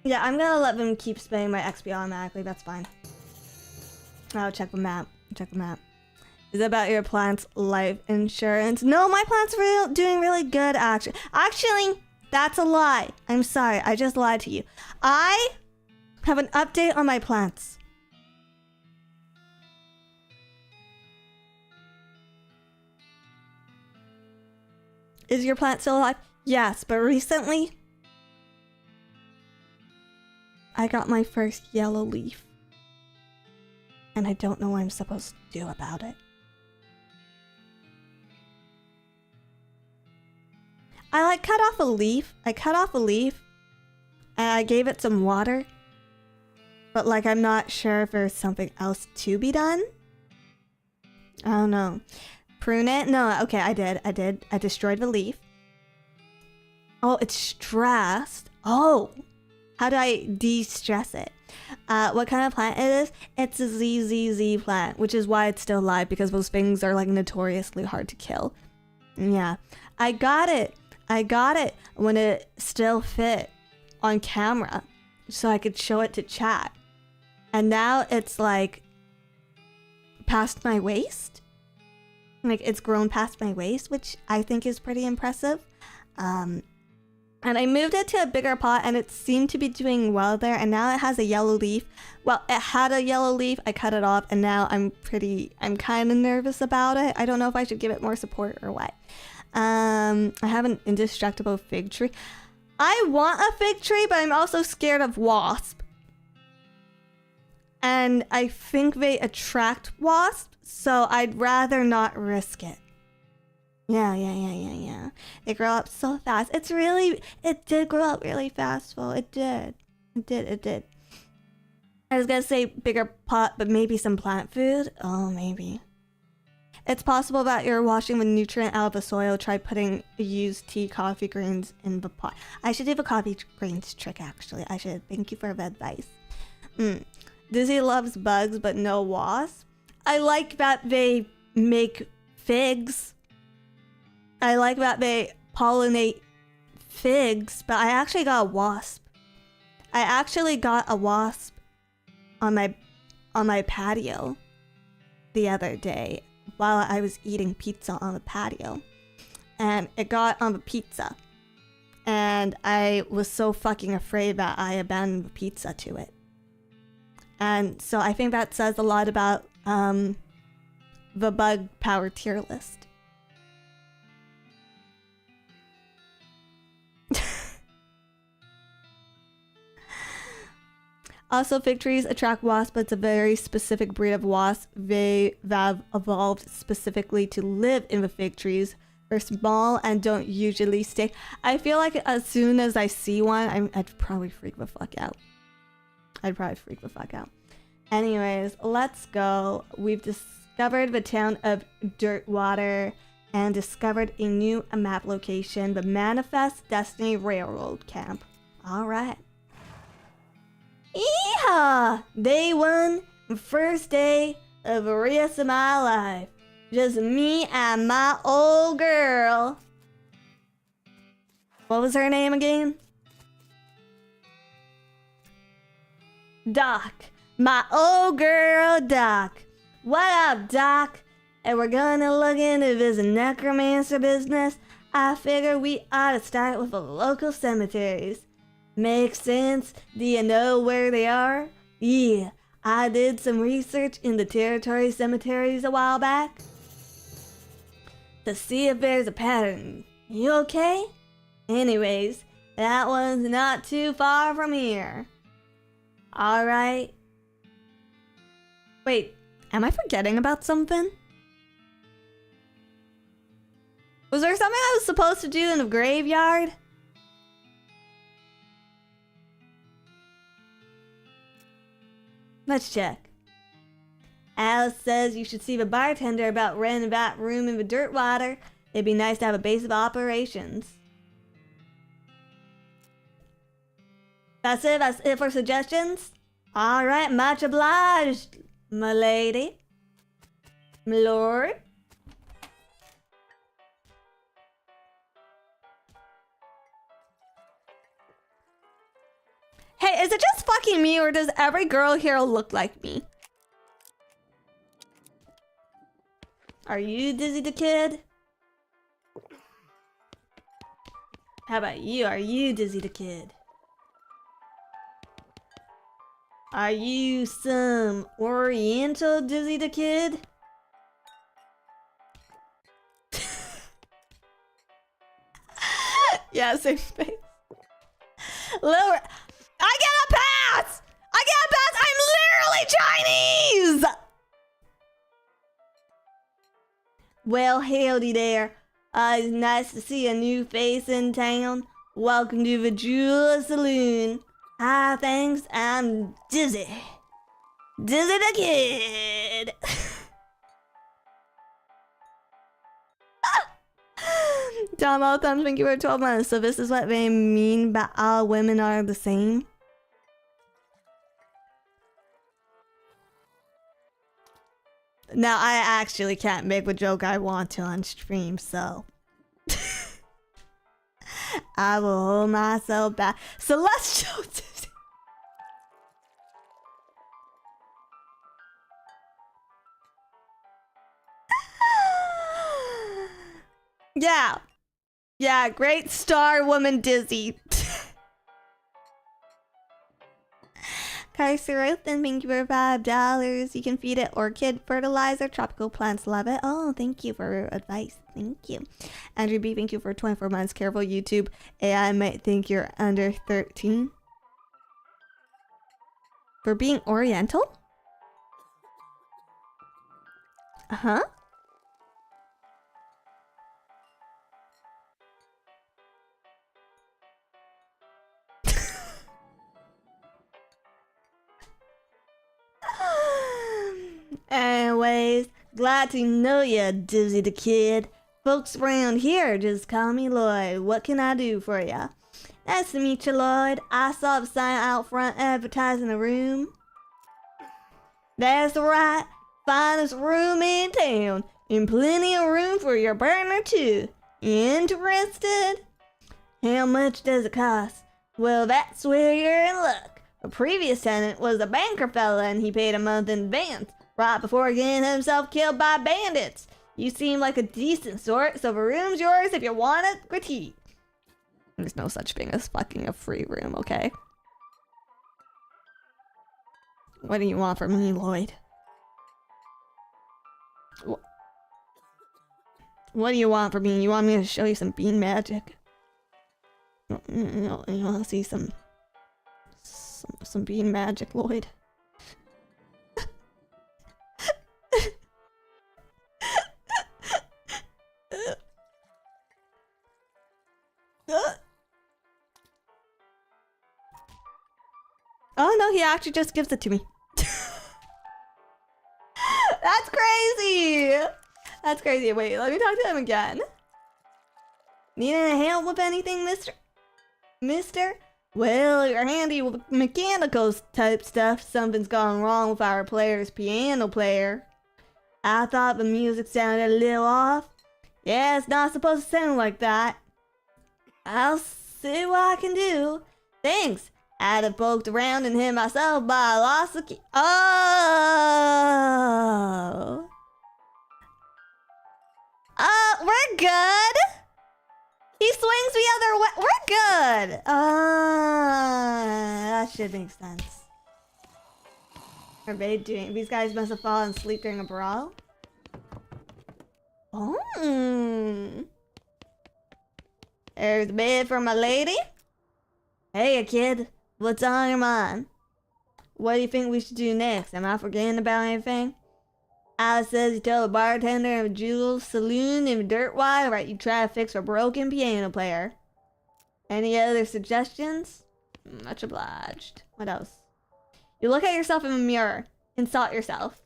Yeah, I'm gonna let them keep spending my XP automatically. That's fine. I'll check the map. Is it about your plant's life insurance? No, my plant's doing really good, actually. Actually, that's a lie. I'm sorry. I just lied to you. I have an update on my plants. Is your plant still alive? Yes, but recently I got my first yellow leaf. And I don't know what I'm supposed to do about it. I cut off a leaf. And I gave it some water. But I'm not sure if there's something else to be done. I don't know. Prune it? No, okay, I did. I destroyed the leaf. Oh, it's stressed. Oh, how do I de-stress it? What kind of plant it is? It's a ZZZ plant, which is why it's still alive, because those things are notoriously hard to kill. Yeah, I got it when it still fit on camera, so I could show it to chat. And now it's past my waist. It's grown past my waist, which I think is pretty impressive. And I moved it to a bigger pot, and it seemed to be doing well there, and now it has a yellow leaf. Well, it had a yellow leaf, I cut it off, and now I'm kind of nervous about it. I don't know if I should give it more support or what. I have an indestructible fig tree. I want a fig tree, but I'm also scared of wasp. And I think they attract wasps, so I'd rather not risk it. Yeah. It grew up so fast. It did grow up really fast, well, it did. I was gonna say bigger pot, but maybe some plant food? Oh, maybe. It's possible that you're washing the nutrient out of the soil. Try putting used tea coffee grains in the pot. I should do the coffee grains trick, actually. I should. Thank you for the advice. Dizzy loves bugs, but no wasps. I like that they make figs. I like that they pollinate figs, but I actually got a wasp. I actually got a wasp on my patio the other day while I was eating pizza on the patio. And it got on the pizza. And I was so fucking afraid that I abandoned the pizza to it. And so I think that says a lot about the bug power tier list. Also, fig trees attract wasps, but it's a very specific breed of wasp. They have evolved specifically to live in the fig trees. They're small and don't usually stay. I feel like as soon as I see one, I'd probably freak the fuck out. Anyways, let's go. We've discovered the town of Dirtwater and discovered a new map location, the Manifest Destiny Railroad Camp. All right. Yeehaw! Day 1, first day of the rest of my life. Just me and my old girl. What was her name again? Doc. My old girl, Doc. What up, Doc? And we're gonna look into this necromancer business. I figure we ought to start with the local cemeteries. Makes sense. Do you know where they are? Yeah, I did some research in the territory cemeteries a while back to see if there's a pattern. You okay? Anyways, that one's not too far from here. Alright. Wait, am I forgetting about something? Was there something I was supposed to do in the graveyard? Let's check. Alice says you should see the bartender about renting that room in the Dirtwater. It'd be nice to have a base of operations. That's it? That's it for suggestions? Alright, much obliged, my lady. My lord. Hey, is it just fucking me or does every girl here look like me? Are you Dizzy the Kid? How about you? Are you Dizzy the Kid? Are you some Oriental Dizzy the Kid? Yeah, same face. Lower. I get a pass! I get a pass! I'm literally Chinese! Well, howdy there. It's nice to see a new face in town. Welcome to the Jewel Saloon. Hi, thanks. I'm Dizzy. Dizzy the Kid. Tom All Thumbs, thank you for 12 months. So this is what they mean by all women are the same? Now, I actually can't make the joke I want to on stream, so... I will hold myself back. Celestial Dizzy. Yeah. Yeah, great star woman Dizzy. Carcerothan, thank you for $5. You can feed it orchid fertilizer. Tropical plants love it. Oh, thank you for advice. Thank you. Andrew B, thank you for 24 months. Careful, YouTube. AI might think you're under 13. For being Oriental? Uh-huh. Anyways, glad to know ya, Dizzy the Kid. Folks around here just call me Lloyd. What can I do for ya? Nice to meet you, Lloyd. I saw the sign out front advertising a room. That's right. Finest room in town. And plenty of room for your partner, too. Interested? How much does it cost? Well, that's where you're in luck. The previous tenant was a banker fella and he paid a month in advance, right before getting himself killed by bandits. You seem like a decent sort, so the room's yours if you want it, critique. There's no such thing as fucking a free room, okay? What do you want from me, Lloyd? What do you want from me? You want me to show you some bean magic? You want to see some bean magic, Lloyd? Oh no, he actually just gives it to me. That's crazy! That's crazy. Wait, let me talk to him again. Need any help with anything, Mister? Well, you're handy with mechanical type stuff. Something's gone wrong with our player's piano player. I thought the music sounded a little off. Yeah, it's not supposed to sound like that. I'll see what I can do. Thanks. I'd have poked around in him myself, but I lost the key. Oh. We're good. He swings the other way. We're good. That should make sense. What are they doing? These guys must have fallen asleep during a brawl. Oh. There's the bed for my lady. Hey, kid. What's on your mind? What do you think we should do next? Am I forgetting about anything? Alice says you tell the bartender of Jules' saloon in Dirtwire that you try to fix a broken piano player. Any other suggestions? Much obliged. What else? You look at yourself in the mirror. Insult yourself.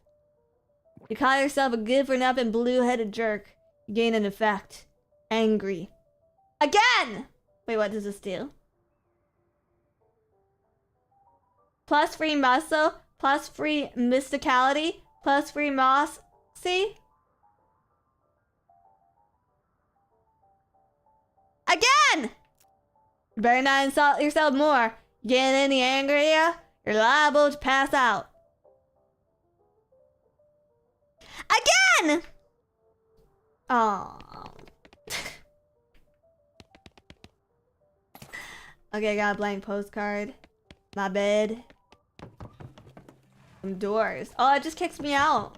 You call yourself a good-for-nothing blue-headed jerk. You gain an effect. Angry. Again! Wait, what does this do? Plus free muscle, plus free mysticality, plus free moss. See? Again! You better not insult yourself more. You get any angrier, you're liable to pass out. Again! Oh. Okay, I got a blank postcard. My bed. Some doors. Oh, it just kicks me out.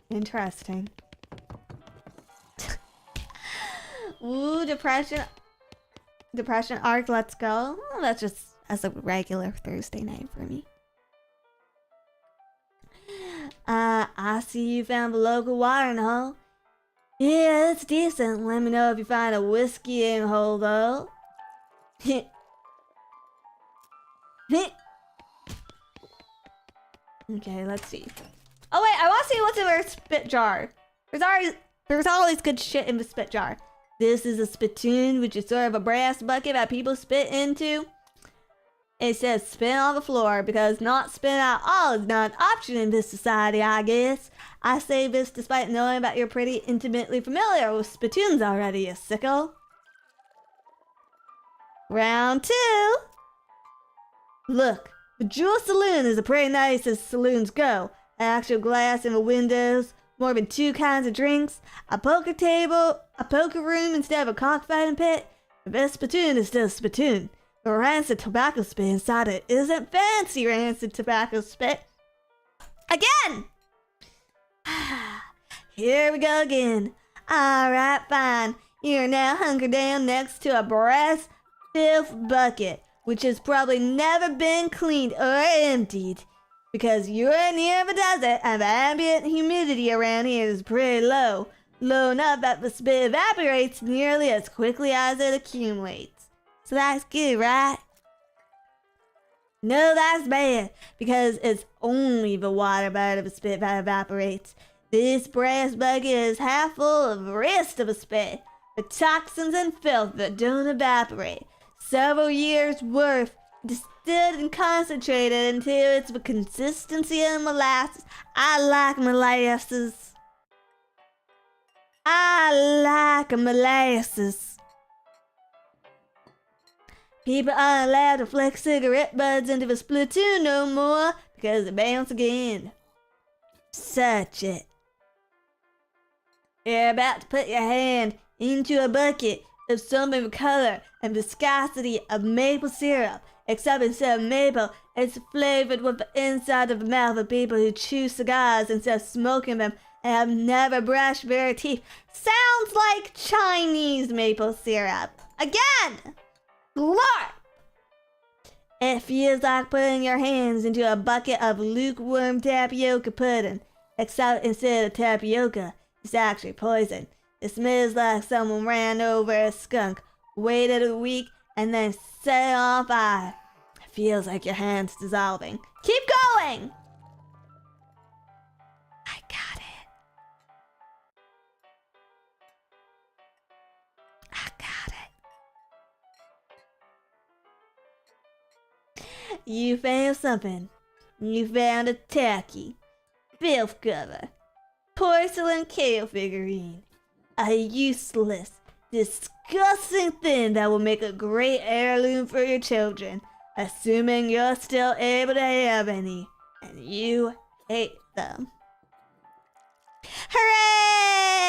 Interesting. Ooh, depression arc, let's go. Oh, that's a regular Thursday night for me. I see you found the local watering hole. Yeah, it's decent. Let me know if you find a whiskey in hole though. Okay, let's see. Oh wait, I want to see what's in our spit jar. There's always good shit in the spit jar. This is a spittoon, which is sort of a brass bucket that people spit into. It says spit on the floor because not spit at all is not an option in this society, I guess. I say this despite knowing that you're pretty intimately familiar with spittoons already, you sicko. Round 2. Look. The Jewel Saloon is a pretty nice as saloons go. Actual glass in the windows, more than 2 kinds of drinks, a poker table, a poker room instead of a cockfighting pit. The best spittoon is still a spittoon. The rancid tobacco spit inside it isn't fancy rancid tobacco spit. Again! Here we go again. Alright, fine. You're now hunkered down next to a brass filth bucket, which has probably never been cleaned or emptied, because you're near the desert and the ambient humidity around here is pretty low. Low enough that the spit evaporates nearly as quickly as it accumulates. So that's good, right? No, that's bad, because it's only the water part of a spit that evaporates. This brass bucket is half full of the rest of a spit, the toxins and filth that don't evaporate. Several years' worth distilled and concentrated until it's the consistency of molasses. I like molasses. I like molasses. People aren't allowed to flick cigarette butts into the splatoon no more because they bounce again. Search it. You're about to put your hand into a bucket of something with color and viscosity of maple syrup, except instead of maple, it's flavored with the inside of the mouth of people who chew cigars instead of smoking them and have never brushed their teeth. Sounds like Chinese maple syrup. Again! Lord! It feels like putting your hands into a bucket of lukewarm tapioca pudding, except instead of tapioca, it's actually poison. It smells like someone ran over a skunk, waited a week, and then set it on fire. It feels like your hand's dissolving. Keep going! I got it. I got it. You found something. You found a tacky, filth cover, porcelain kale figurine. A useless, disgusting thing that will make a great heirloom for your children, assuming you're still able to have any, and you hate them. Hooray!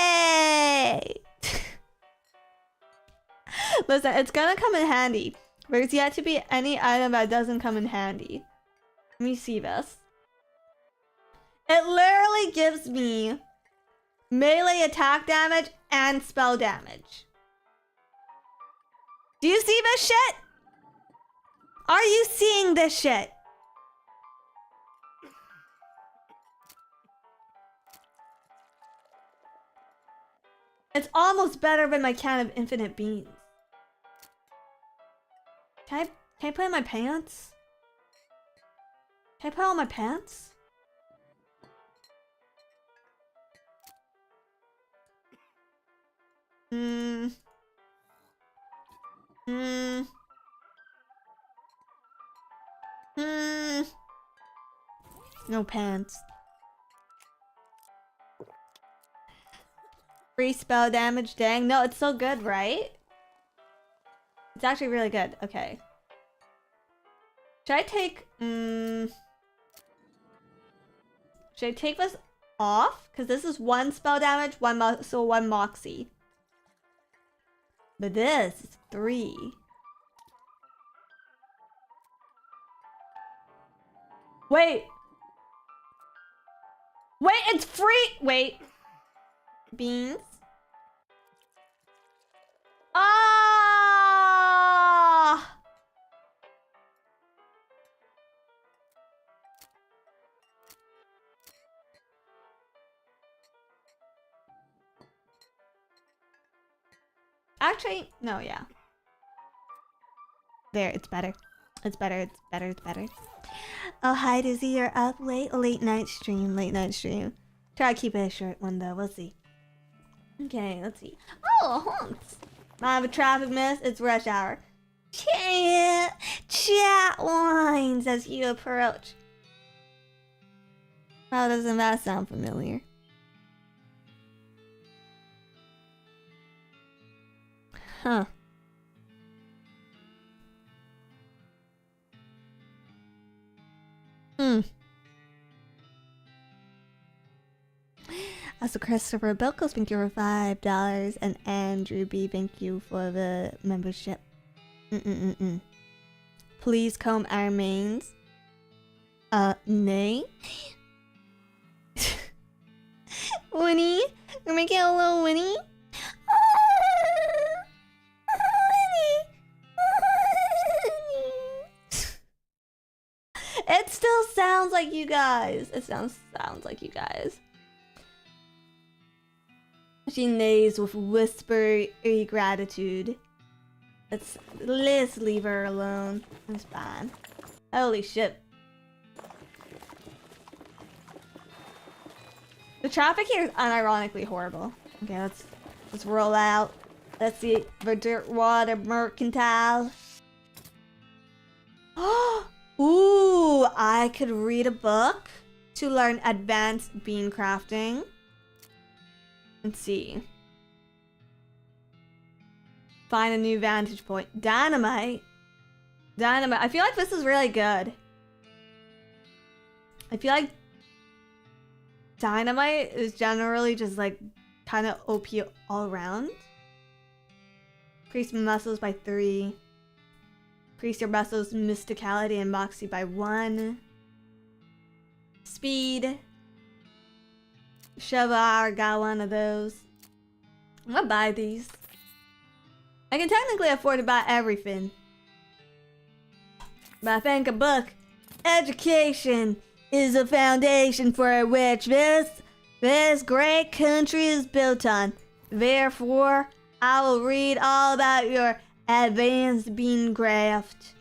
Listen, it's gonna come in handy. There's yet to be any item that doesn't come in handy. Let me see this. It literally gives me melee attack damage and spell damage. Do you see this shit? Are you seeing this shit? It's almost better than my can of infinite beans. Can I put in my pants? Can I put on my pants? No pants. Free spell damage, dang. No, it's so good, right? It's actually really good. Okay. Should I take... should I take this off? Because this is one spell damage, one moxie. But this is 3. Wait! Wait, it's free! Wait. Beans? Ah! Actually, no, yeah. There, it's better. It's better, it's better, it's better. Oh, hi, Dizzy, you're up late. Late night stream, late night stream. Try to keep it a short one, though. We'll see. Okay, let's see. Oh, honks. I have a traffic mess. It's rush hour. Chat whines as you approach. How doesn't that sound familiar? Huh. Also, Christopher Bilkos, thank you for $5, and Andrew B, thank you for the membership. Please comb our mains. Nay. Winnie, we're making a little Winnie. It still sounds like you guys. It sounds like you guys. She neighs with whispery gratitude. Let's leave her alone. It's fine. Holy shit. The traffic here is unironically horrible. Okay, let's roll out. Let's see the Dirtwater Mercantile. Ooh, I could read a book to learn advanced bean crafting. Let's see. Find a new vantage point. Dynamite. Dynamite. I feel like this is really good. I feel like dynamite is generally just like kind of OP all around. Increase muscles by 3. Increase your muscles mysticality and moxie by 1. Speed. Shavar got one of those. I'm gonna buy these. I can technically afford to buy everything. But I think a book, education, is a foundation for which this great country is built on. Therefore, I will read all about your advanced bean craft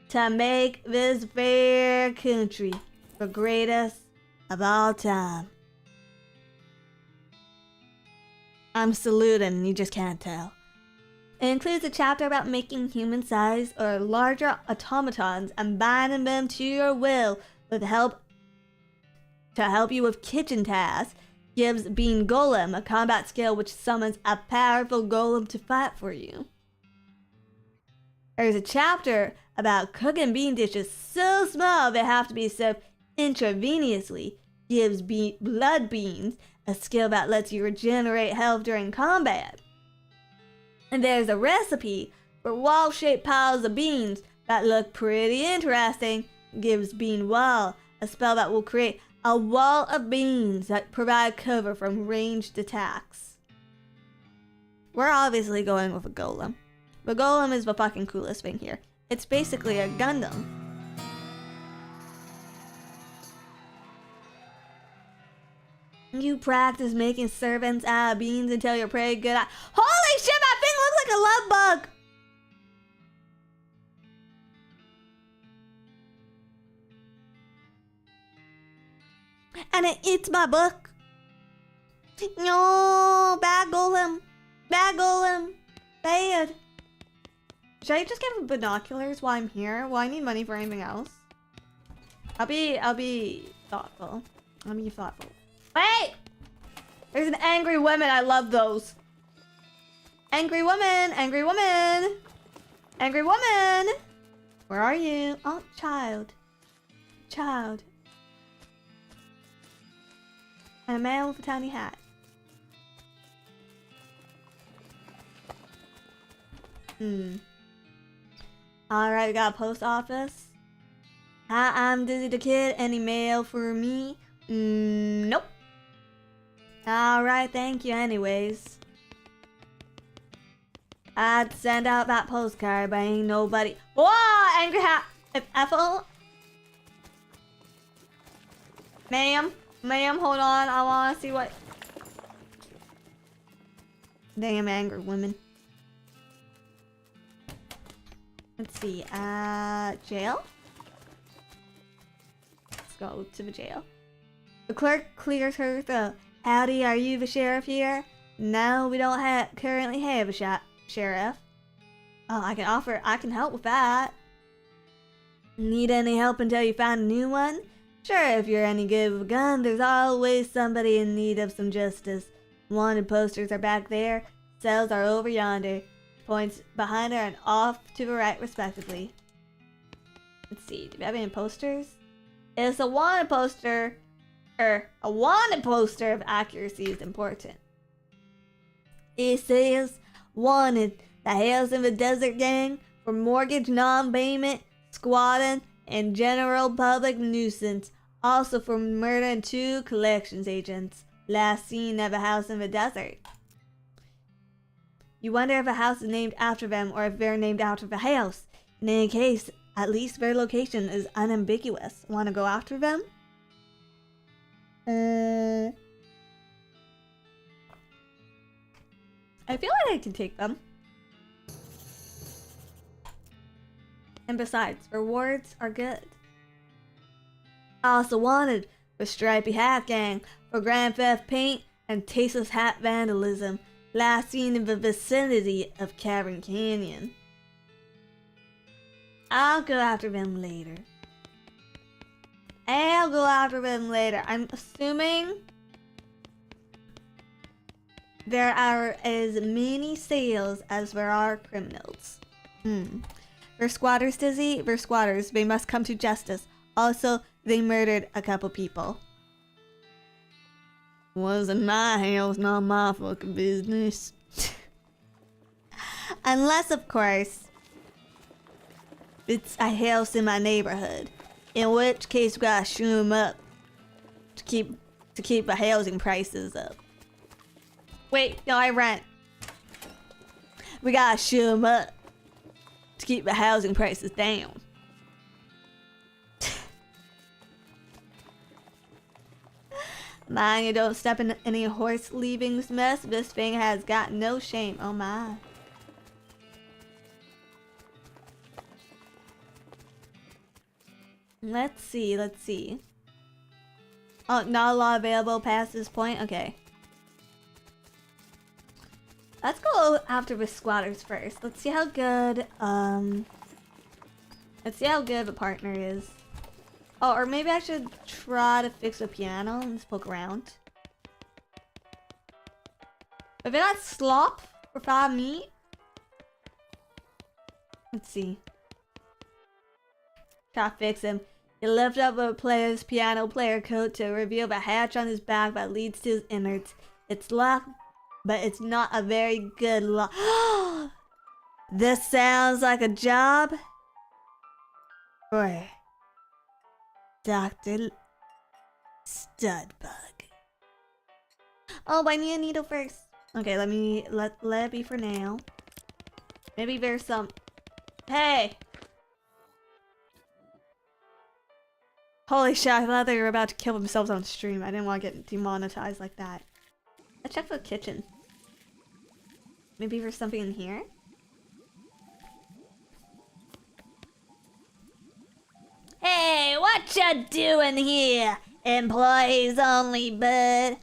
to make this fair country the greatest of all time. I'm saluting, you just can't tell. It includes a chapter about making human-sized or larger automatons and binding them to your will with help to help you with kitchen tasks. Gives Bean Golem a combat skill which summons a powerful golem to fight for you. There's a chapter about cooking bean dishes so small they have to be served intravenously. Gives blood beans a skill that lets you regenerate health during combat. And there's a recipe for wall-shaped piles of beans that look pretty interesting. Gives Bean Wall a spell that will create a wall of beans that provide cover from ranged attacks. We're obviously going with a golem. The golem is the fucking coolest thing here. It's basically a Gundam. You practice making servants out of beans until you're pretty good at— Holy shit, that thing looks like a love bug! And it eats my book. No, bad golem. Bad golem. Bad. Should I just get binoculars while I'm here? Will I need money for anything else? I'll be thoughtful. I'll be thoughtful. Wait! There's an angry woman. I love those. Angry woman. Angry woman. Angry woman. Where are you? Oh, child. Child. And a man with a tiny hat. Alright, we got a post office. Hi, I'm Dizzy the Kid. Any mail for me? Nope. Alright, thank you anyways. I'd send out that postcard, but ain't nobody— Whoa! Angry hat! If Ethel— Ma'am, hold on. I wanna see what— Damn angry women. Let's see, jail? Let's go to the jail. The clerk clears her throat. Howdy, are you the sheriff here? No, we don't currently have a sheriff. Oh, I can help with that. Need any help until you find a new one? Sure, if you're any good with a gun, there's always somebody in need of some justice. Wanted posters are back there. Cells are over yonder. Points behind her and off to the right, respectively. Let's see, do we have any posters? It's a wanted poster. A wanted poster of accuracy is important. It says, wanted, the Hails in the Desert Gang for mortgage non-payment, squatting, and general public nuisance. Also for murdering 2 collections agents. Last seen at a house in the desert. You wonder if a house is named after them or if they're named after the house. In any case, at least their location is unambiguous. Want to go after them? I feel like I can take them. And besides, rewards are good. Also wanted for Stripey Hat Gang for Grand Theft Paint and tasteless hat vandalism, last seen in the vicinity of Cavern Canyon. I'll go after them later. I'm assuming there are as many sales as there are criminals. They're squatters, Dizzy. They're squatters. They must come to justice. Also, they murdered a couple people. Wasn't my house, not my fucking business. Unless, of course, it's a house in my neighborhood. In which case, we gotta shoot them up to keep the housing prices up. Wait, no, I rent. We gotta shoot them up to keep the housing prices down. Mind you don't step in any horse leavings mess. This thing has got no shame. Oh my. Let's see. Oh, not a lot available past this point? Okay. Let's go after the squatters first. Let's see how good, let's see how good the partner is. Oh, or maybe I should try to fix the piano and just poke around. Have they got slop for 5 meat? Let's see. Try to fix him. You lift up a player's piano player coat to reveal the hatch on his back that leads to his innards. It's locked, but it's not a very good lock. This sounds like a job for Dr. Studbug. Oh, I need a needle first. Okay, let it be for now. Maybe there's some. Hey! Holy shit, I thought they were about to kill themselves on stream. I didn't want to get demonetized like that. Let's check the kitchen. Maybe there's something in here? Hey, what you doing here? Employees only, bud.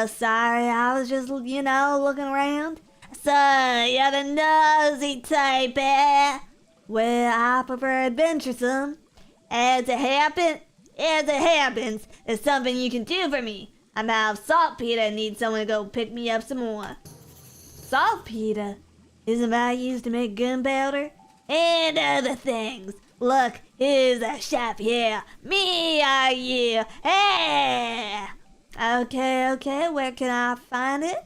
Sorry, I was just, looking around. So, you're the nosy type, eh? Well, I prefer adventuresome. As it happens, there's something you can do for me. I'm out of saltpeter and need someone to go pick me up some more. Saltpeter? Isn't that used to make gunpowder? And other things. Look, here's a chef here. Me are you? Hey! Okay, where can I find it?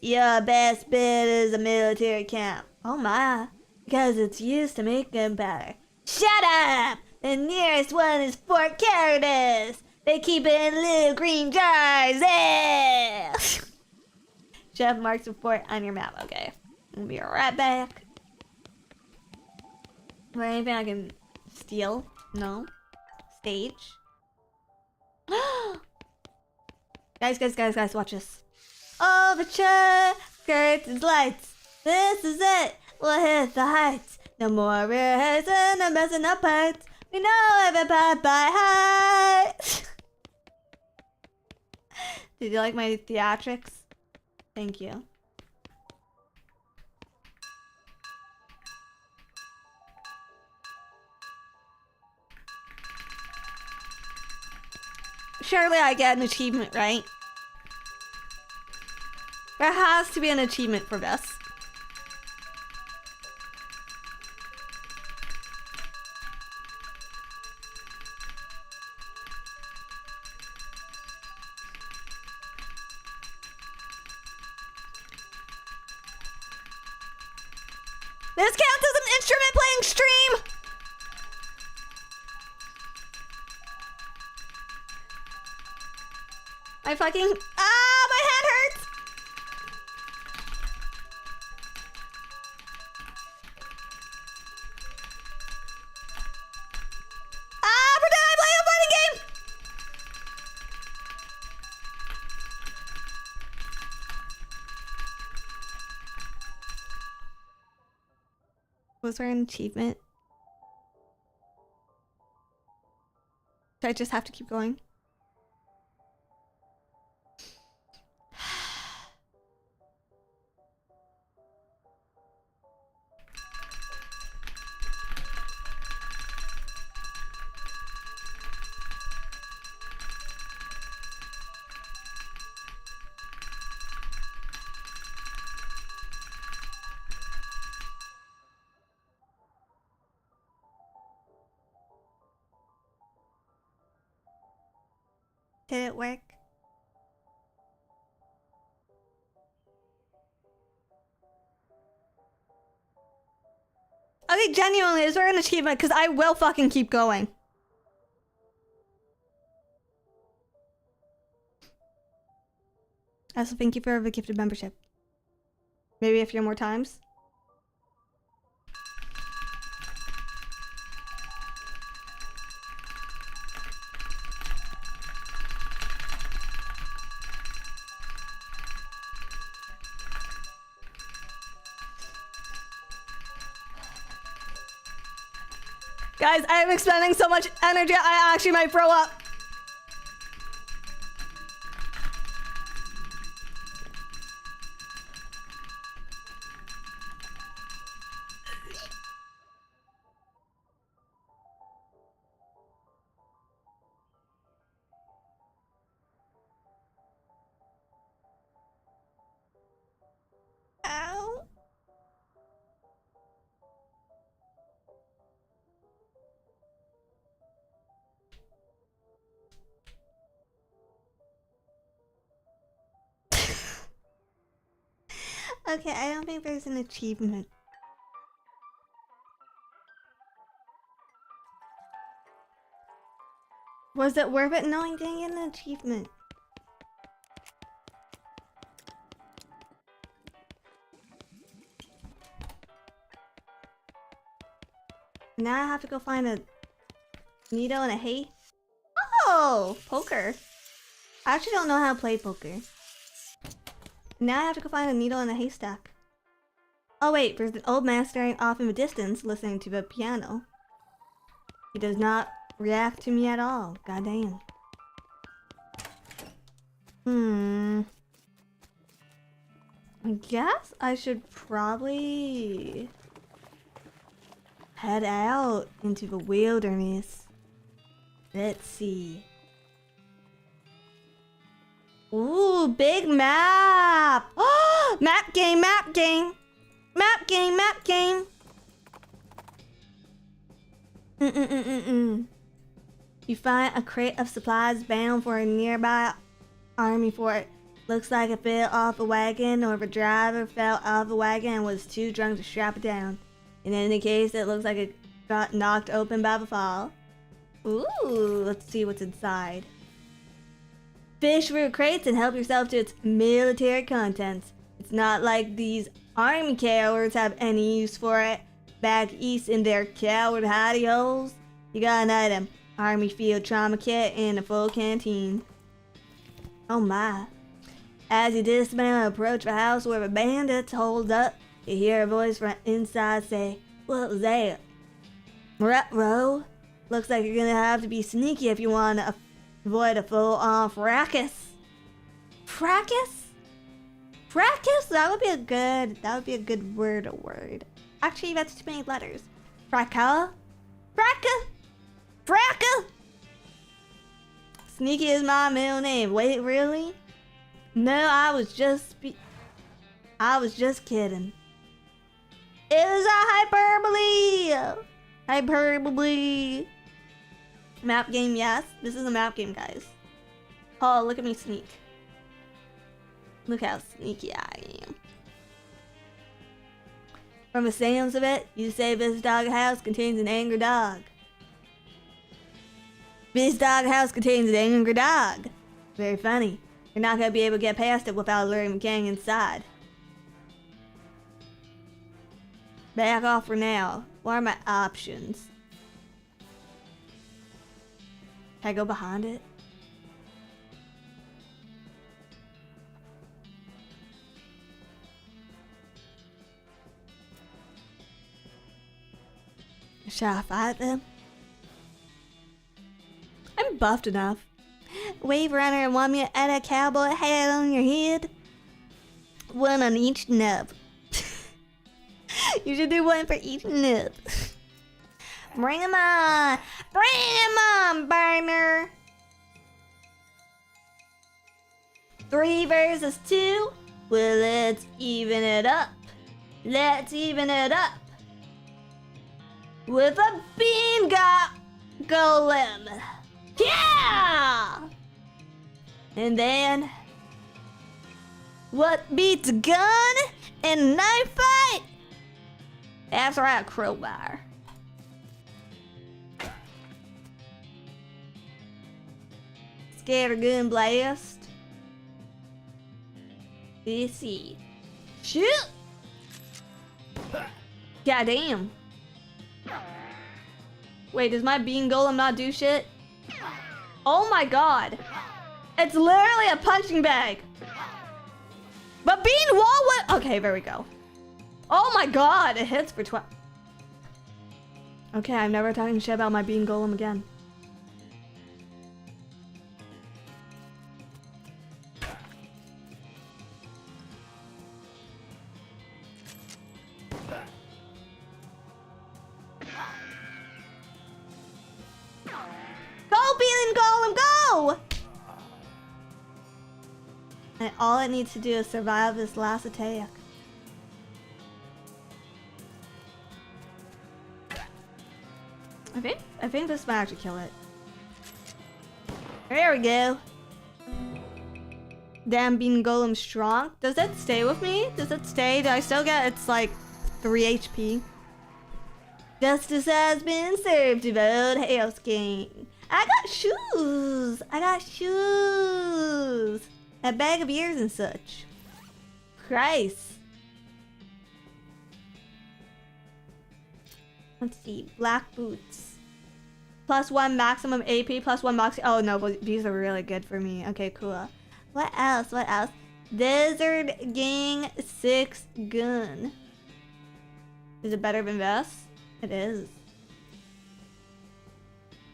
Your best bet is a military camp. Oh my, because it's used to make gunpowder. Shut up! The nearest one is Fort Caritas. They keep it in little green jars. Yeah! Chef marks the fort on your map. Okay, I'll be right back. Is there anything I can steal? No. Stage. Guys, watch this. Overture, curtains, lights. This is it. We'll hit the heights. No more rehearsing, no messing up parts. We know every part by heart. Did you like my theatrics? Thank you. Surely I get an achievement, right? There has to be an achievement for this. This counts as an instrument playing stream! My fucking... Ah, my hand hurts! Ah, pretend I'm playing a fighting game! Was there an achievement? Do I just have to keep going? Did it work? Okay, genuinely, is there an achievement? Because I will fucking keep going. Also, thank you for the gifted membership. Maybe a few more times. Guys, I'm expending so much energy, I actually might throw up. Ow. Okay, I don't think there's an achievement. Was it worth it? No, I didn't get an achievement. Now I have to go find a needle and a hay. Oh, poker. I actually don't know how to play poker. Now I have to go find a needle in a haystack. Oh wait, there's an old man staring off in the distance, listening to the piano. He does not react to me at all. Goddamn. I guess I should probably head out into the wilderness. Let's see. Ooh, big map! Oh, map game, map game! Map game, map game! You find a crate of supplies bound for a nearby army fort. Looks like it fell off a wagon, or the driver fell off the wagon and was too drunk to strap it down. In any case, it looks like it got knocked open by the fall. Ooh, let's see what's inside. Fish through crates and help yourself to its military contents. It's not like these army cowards have any use for it. Back east in their coward hidey holes, you got an item. Army field trauma kit and a full canteen. Oh my. As you dismount and approach the house where the bandits hold up, you hear a voice from inside say, "What was that?" Ruh-roh. Looks like you're gonna have to be sneaky if you want to avoid a full-on fracas. Fracas? Fracas? That would be a good word. Actually, that's too many letters. Fracas? Fracas? Fracas? Sneaky is my middle name. Wait, really? No, I was just kidding. It was a hyperbole. Map game, yes. This is a map game, guys. Oh, look at me sneak. Look how sneaky I am. From the sounds of it, you say this doghouse contains an angry dog. This doghouse contains an angry dog. Very funny. You're not going to be able to get past it without luring the gang inside. Back off for now. What are my options? Can I go behind it? Shall I fight them? I'm buffed enough. Wave runner and want me to add a cowboy hat on your head? One on each nub. You should do one for each nub. Bring him on! Bring him on, burner! 3 versus 2? Well, let's even it up. Let's even it up. With a bean golem. Yeah! And then, what beats a gun in a knife fight? That's right, crowbar. Scattergun blast. Let's see. Shoot! Goddamn. Wait, does my bean golem not do shit? Oh my god. It's literally a punching bag. But bean wall what? Okay, there we go. Oh my god, it hits for 12. Okay, I'm never talking shit about my bean golem again. Go, bean golem, go! And all it needs to do is survive this last attack. I think this might actually kill it. There we go. Damn, bean golem strong. Does it stay with me? Does it stay? Do I still get its like 3 HP? Justice has been served to vote Hail's King. I got shoes. I got shoes. A bag of ears and such. Christ. Let's see. Black boots. +1 maximum AP, +1 max. Oh no, but these are really good for me. Okay, cool. What else? What else? Desert Gang 6 gun. Is it better than this? It is.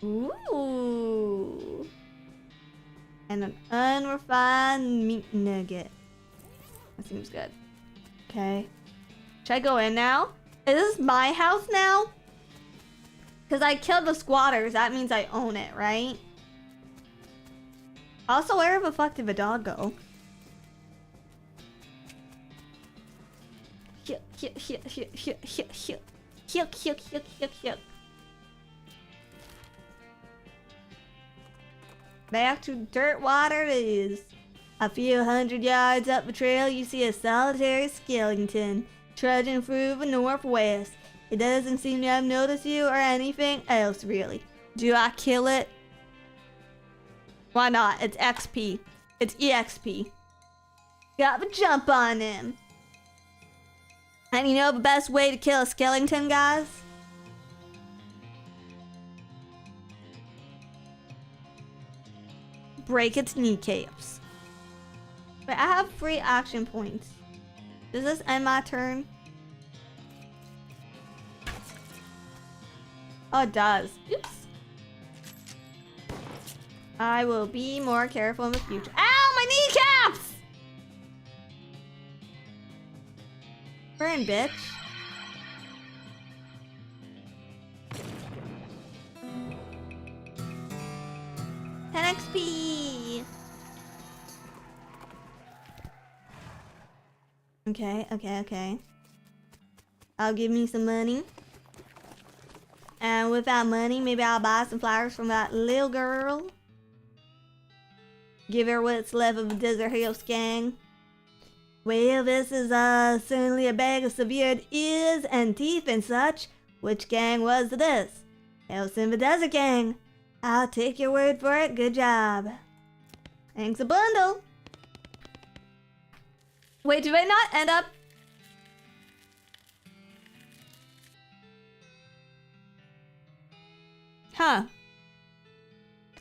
Ooh. And an unrefined meat nugget. That seems good. Okay. Should I go in now? Is this my house now? Because I killed the squatters. That means I own it, right? Also, where the fuck did the dog go? Back to dirt water it is. A few hundred yards up the trail, you see a solitary skeleton trudging through the northwest. It doesn't seem to have noticed you or anything else, really. Do I kill it? Why not? It's XP. It's EXP. Got the jump on him. And you know the best way to kill a skeleton, guys? Break its kneecaps. But I have 3 action points. Does this end my turn? Oh, it does. Oops. I will be more careful in the future. Ow, my kneecaps! Burn, bitch. XP. Okay. I'll give me some money. And with that money, maybe I'll buy some flowers from that little girl. Give her what's left of the Desert Hills gang. Well, this is certainly a bag of severed ears and teeth and such. Which gang was this? House in the Desert gang. I'll take your word for it. Good job. Thanks a bundle. Wait, do I not end up? Huh.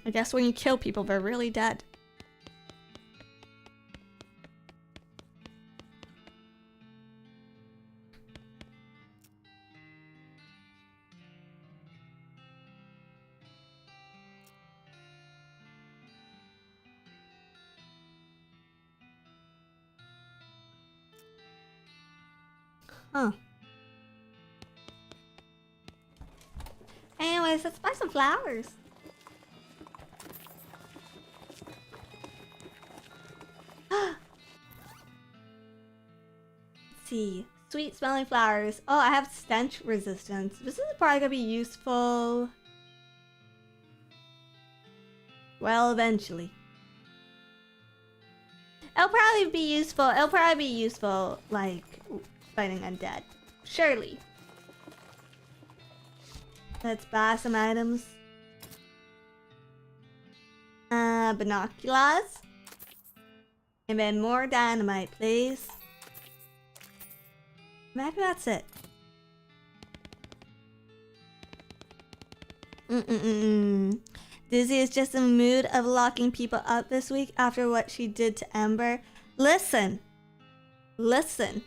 I guess when you kill people, they're really dead. Huh. Anyways, let's buy some flowers. Let's see. Sweet smelling flowers. Oh, I have stench resistance. This is probably gonna be useful. Well, eventually. It'll probably be useful. It'll probably be useful, like, fighting undead. Surely. Let's buy some items. Binoculars. And then more dynamite, please. Maybe that's it. Dizzy is just in the mood of locking people up this week after what she did to Ember. Listen. Listen.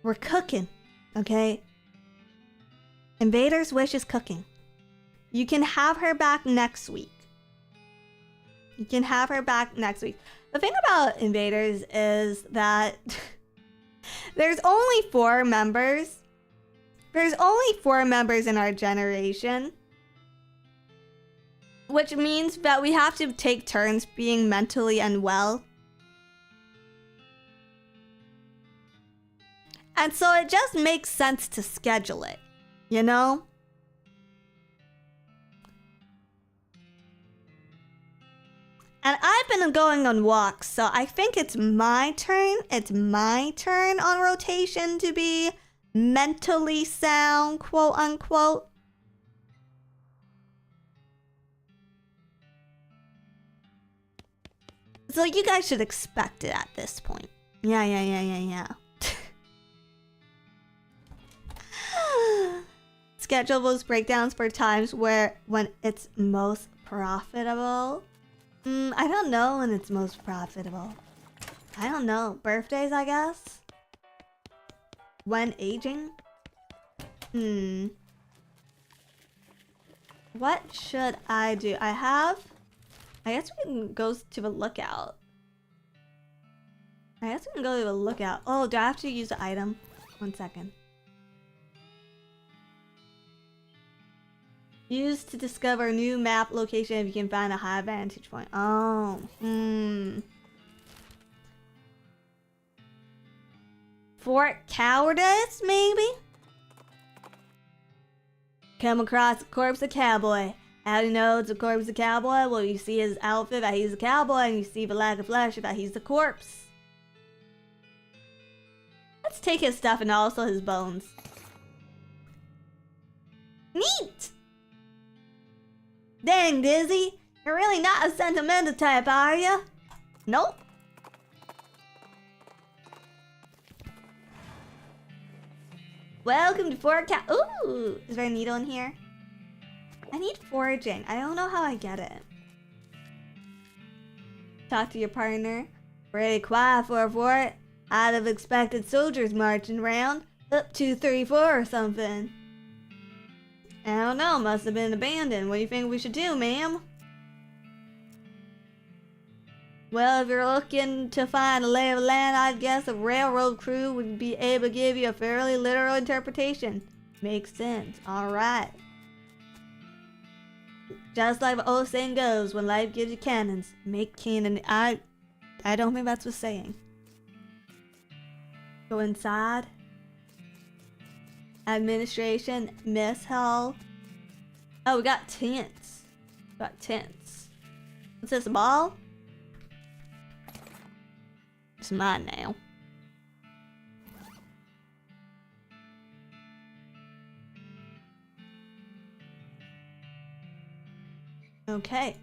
We're cooking, okay? Invader's wish is cooking. You can have her back next week. You can have her back next week. The thing about Invaders is that there's only 4 members. There's only 4 members in our generation. Which means that we have to take turns being mentally unwell. And so it just makes sense to schedule it, you know? And I've been going on walks, so I think it's my turn. It's my turn on rotation to be mentally sound, quote unquote. So you guys should expect it at this point. Yeah. Schedule those breakdowns for times when it's most profitable. I don't know when it's most profitable. I don't know. Birthdays, I guess? When aging? What should I do? I guess we can go to the lookout. Oh, do I have to use the item? 1 second. Use to discover new map location if you can find a high vantage point. Oh, Fort Cowardice, maybe? Come across the corpse of cowboy. How do you know it's a corpse of cowboy? Well, you see his outfit that he's a cowboy, and you see the lack of flesh that he's a corpse. Let's take his stuff and also his bones. Neat! Dang, Dizzy, you're really not a sentimental type, are you? Nope. Welcome to Fort Cow. Ooh, is there a needle in here? I need foraging. I don't know how I get it. Talk to your partner. Pretty quiet for a fort. I'd have expected soldiers marching around. Up 2, 3, 4 or something. I don't know, must have been abandoned. What do you think we should do, ma'am? Well, if you're looking to find a lay of the land, I'd guess a railroad crew would be able to give you a fairly literal interpretation. Makes sense. Alright. Just like the old saying goes, when life gives you cannons, make cannon. I don't think that's what's saying. Go inside. Administration, mess hall. Oh, we got tents. What's this, a ball? It's mine now. Okay.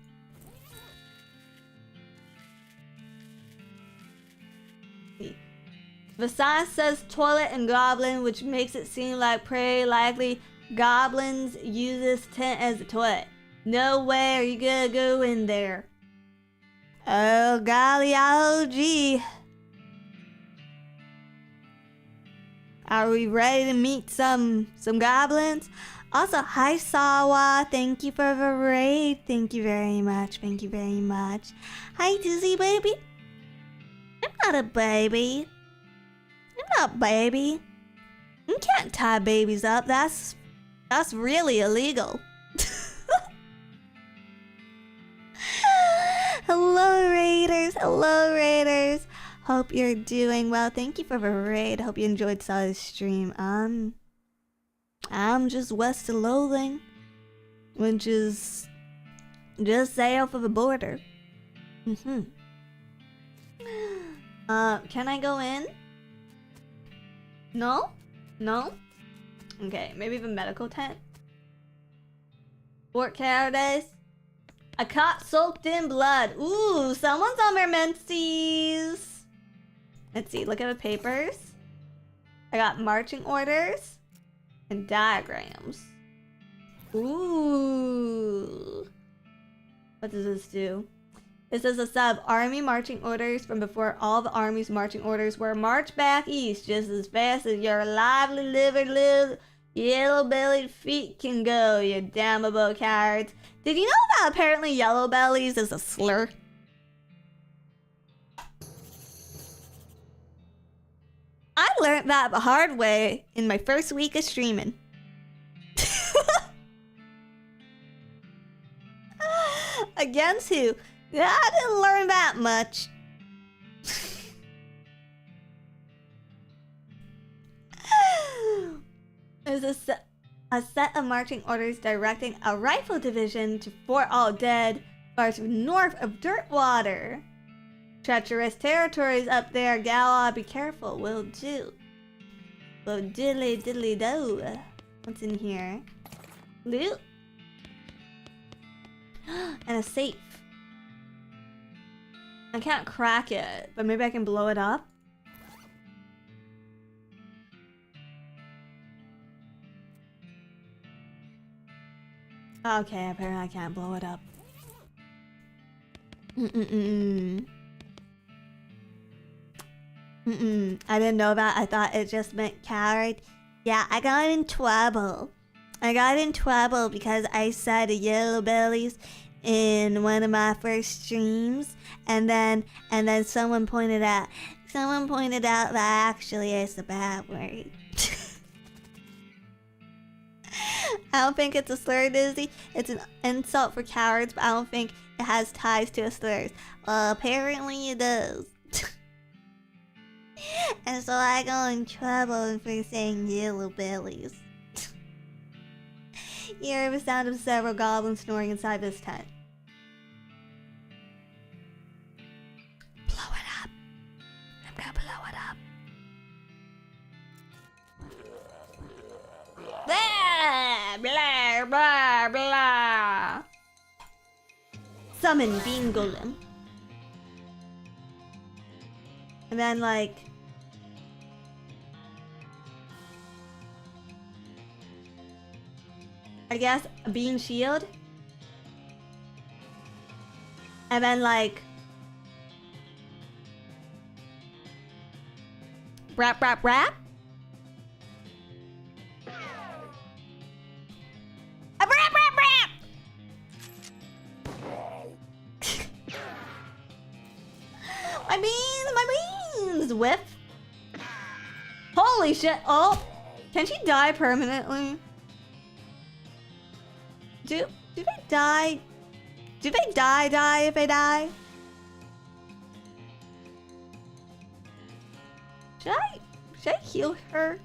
The sign says toilet and goblin, which makes it seem like pretty likely goblins use this tent as a toilet. No way are you gonna go in there. Oh golly, oh gee. Are we ready to meet some goblins? Also, hi Sawa, thank you for the raid. Thank you very much. Hi Dizzy baby. I'm not a baby. I'm not a baby. You can't tie babies up. That's really illegal. Hello, Raiders. Hello, Raiders. Hope you're doing well. Thank you for the raid. Hope you enjoyed Sally's stream. I'm just west of Loathing, which is just south of the border. Can I go in? No? No? Okay, maybe the medical tent. Fort Paradise. A cot soaked in blood. Ooh, someone's on their menses. Let's see, look at the papers. I got marching orders and diagrams. Ooh. What does this do? This is a set of army marching orders from before all the army's marching orders were march back east just as fast as your lively livered little yellow-bellied feet can go, you damnable cowards. Did you know that apparently yellow bellies is a slur? I learned that the hard way in my first week of streaming. Against who? I didn't learn that much. There's a set of marching orders directing a rifle division to Fort All Dead, far north of Dirtwater. Treacherous territories up there, Gala. Be careful, will do. Well, diddly diddly do. What's in here? Loot. And a safe. I can't crack it, but maybe I can blow it up. Okay, apparently I can't blow it up. I didn't know that. I thought it just meant coward. Yeah, I got in trouble. I got in trouble because I said yellow bellies in one of my first streams, and then someone pointed out that actually it's a bad word. I don't think it's a slur, Dizzy. It's an insult for cowards, but I don't think it has ties to a slur. Well, apparently it does. And so I got in trouble for saying yellow bellies. You hear the sound of several goblins snoring inside this tent. Blow it up. I'm gonna blow it up. Blah, blah, blah, blah. Summon Bean Golem. And then like... I guess a bean shield. And then like... Rap, rap, rap. A rap, rap, rap! My beans! Whiff. Holy shit! Oh! Can she die permanently? Do they die? Do they die if they die? Should I heal her?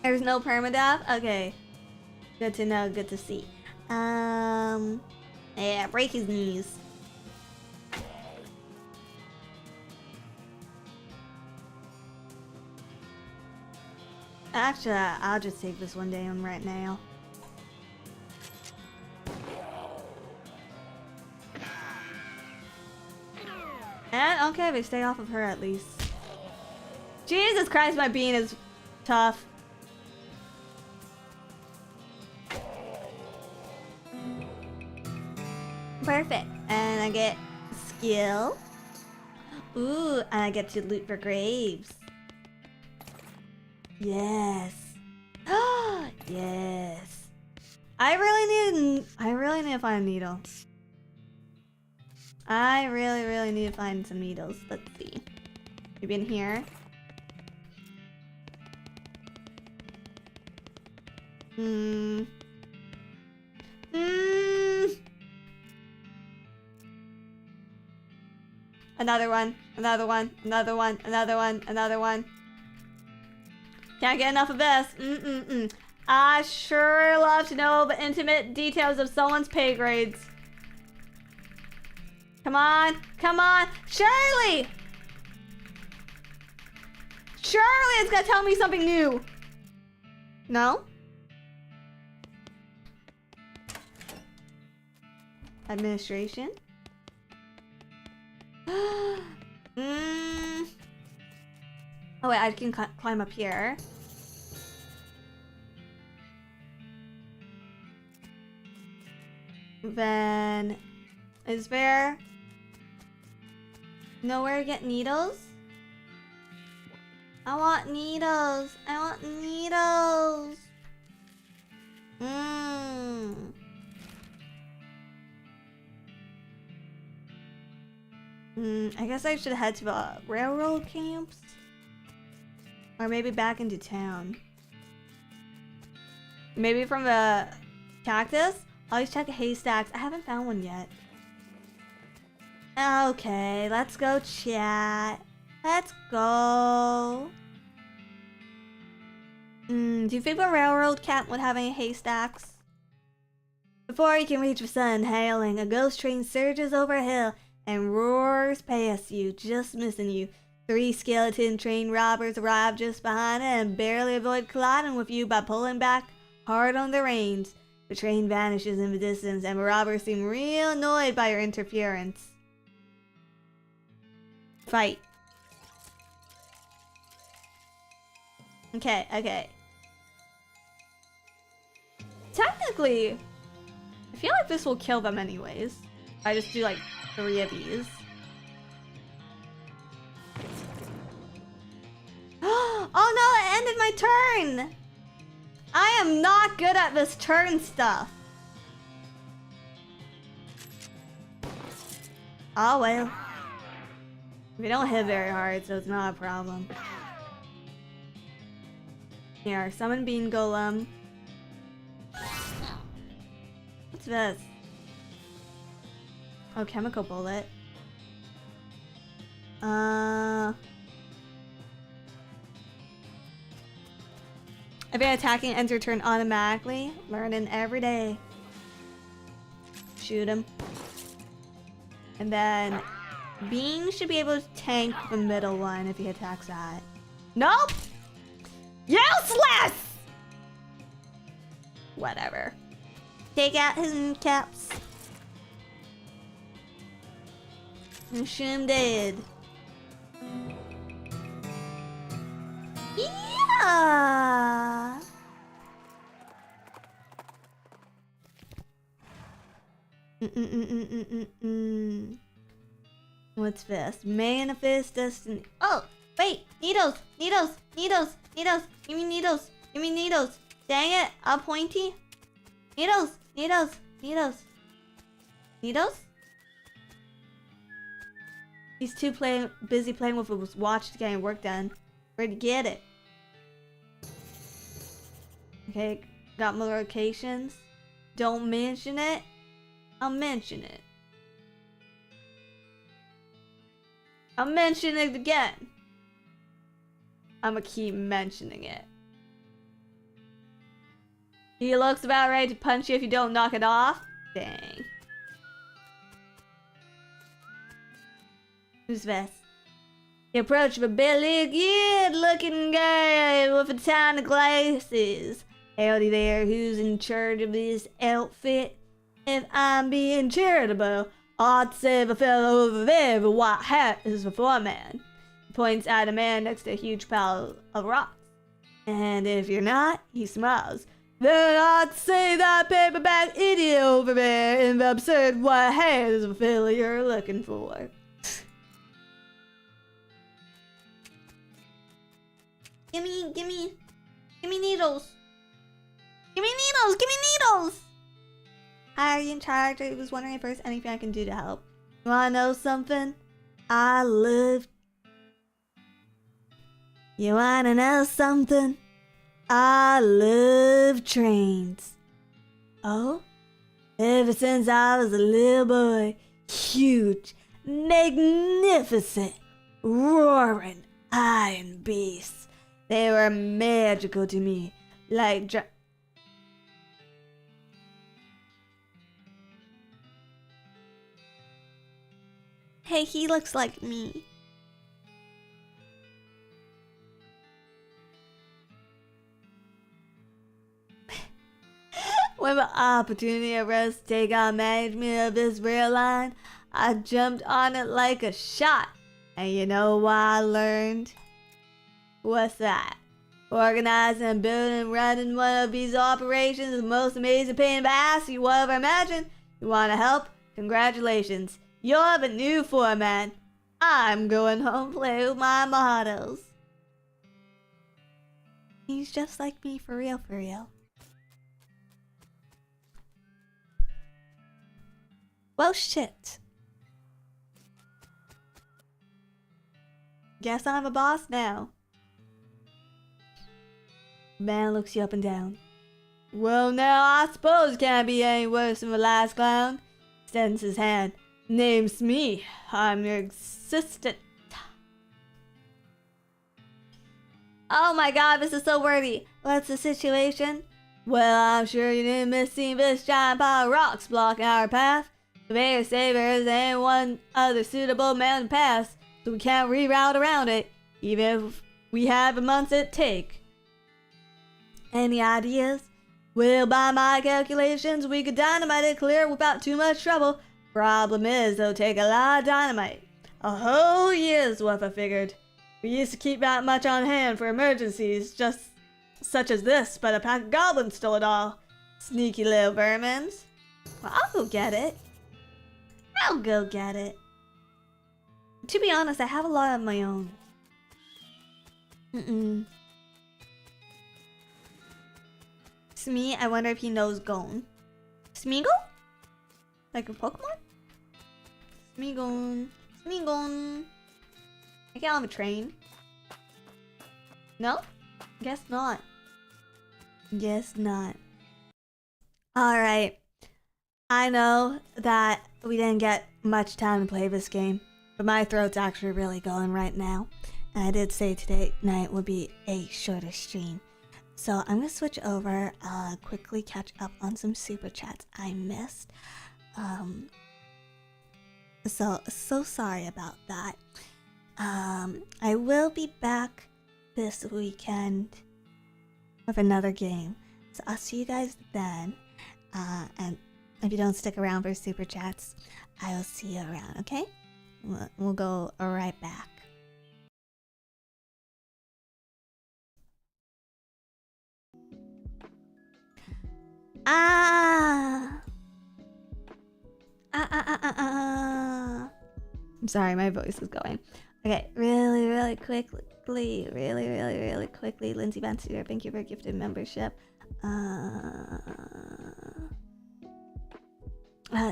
There's no permadeath? Okay. Good to know, good to see. Yeah, break his knees. Actually, I'll just take this one down right now. And okay, they stay off of her at least. Jesus Christ, my bean is tough. Perfect. And I get skill. Ooh, and I get to loot for graves. Yes. Yes. I really need to find a needle. I really need to find some needles. Let's see. Maybe in here. Another one. Can't get enough of this. I sure love to know the intimate details of someone's pay grades. Come on. Surely it's gonna tell me something new. No? Administration? Oh wait, I can climb up here. Then, is there nowhere to get needles? I want needles. I guess I should head to the railroad camps. Or maybe back into town. Maybe from the cactus? Always check haystacks. I haven't found one yet. Okay, let's go chat. Let's go. Do you think the railroad camp would have any haystacks? Before you can reach the sun, hailing, a ghost train surges over a hill and roars past you, just missing you. 3 skeleton train robbers arrive just behind it and barely avoid colliding with you by pulling back hard on the reins. The train vanishes in the distance and the robbers seem real annoyed by your interference. Fight. Okay. Technically, I feel like this will kill them anyways. I just do like 3 of these. Oh no, it ended my turn! I am not good at this turn stuff. Oh well. We don't hit very hard, so it's not a problem. Here, summon Bean Golem. What's this? Oh, chemical bullet. I've been attacking ends your turn automatically. Learning every day. Shoot him. And then Bean should be able to tank the middle one if he attacks that. Nope! Useless! Whatever. Take out his caps. And shoot him dead. Yeah! What's this? Manifest destiny. Oh, wait! Needles! Give me needles! Dang it! I'm pointy. Needles! He's too busy playing with his watch to get work done. Where'd you get it? Okay, got more locations. Don't mention it. I'll mention it. I'll mention it again. I'ma keep mentioning it. He looks about ready to punch you if you don't knock it off. Dang. Who's this? You approach the belly, good-looking guy with a tiny glasses. Howdy there, who's in charge of this outfit? If I'm being charitable, I'd say the fellow over there, the white hat, is the foreman. He points at a man next to a huge pile of rocks. And if you're not, he smiles. Then I'd say that paperback idiot over there in the absurd white hat is the fellow you're looking for. Gimme needles. Give me needles! Hi, are you in charge? I was wondering if there's anything I can do to help. You wanna know something? I love... You wanna know something? I love trains. Oh? Ever since I was a little boy, huge, magnificent, roaring iron beasts. They were magical to me, like Hey, he looks like me. When the opportunity arose to take on management of this rail line, I jumped on it like a shot. And you know what I learned? What's that? Organizing and building and running one of these operations is the most amazing pain in the ass you will ever imagine. You want to help? Congratulations. You're the new foreman. I'm going home play with my models. He's just like me, for real, for real. Well, shit. Guess I'm a boss now. Man looks you up and down. Well, now I suppose it can't be any worse than the last clown. Extends his hand. Name's me. I'm your assistant. Oh my god, this is so wordy. What's the situation? Well, I'm sure you didn't miss seeing this giant pile of rocks blocking our path. The mayor said there isn't any one other suitable mountain pass, so we can't reroute around it, even if we have the months it take. Any ideas? Well, by my calculations, we could dynamite it clear without too much trouble. Problem is, it'll take a lot of dynamite. A whole year's worth, I figured. We used to keep that much on hand for emergencies, just such as this, but a pack of goblins stole it all. Sneaky little vermins. Well, I'll go get it. I'll go get it. To be honest, I have a lot of my own. Smee, I wonder if he knows Gone. Smeagol? Like a Pokemon? Smeagol. Smeagol. I get on the train. No? Guess not. Guess not. Alright. I know that we didn't get much time to play this game, but my throat's actually really going right now. And I did say today night would be a shorter stream. So I'm gonna switch over, quickly catch up on some super chats I missed. So sorry about that. I will be back this weekend with another game. So I'll see you guys then. And if you don't stick around for super chats, I will see you around, okay? We'll go right back. I'm sorry, my voice is going. Okay, really quickly, really quickly. Lindsay Bansier, thank you for gifted membership.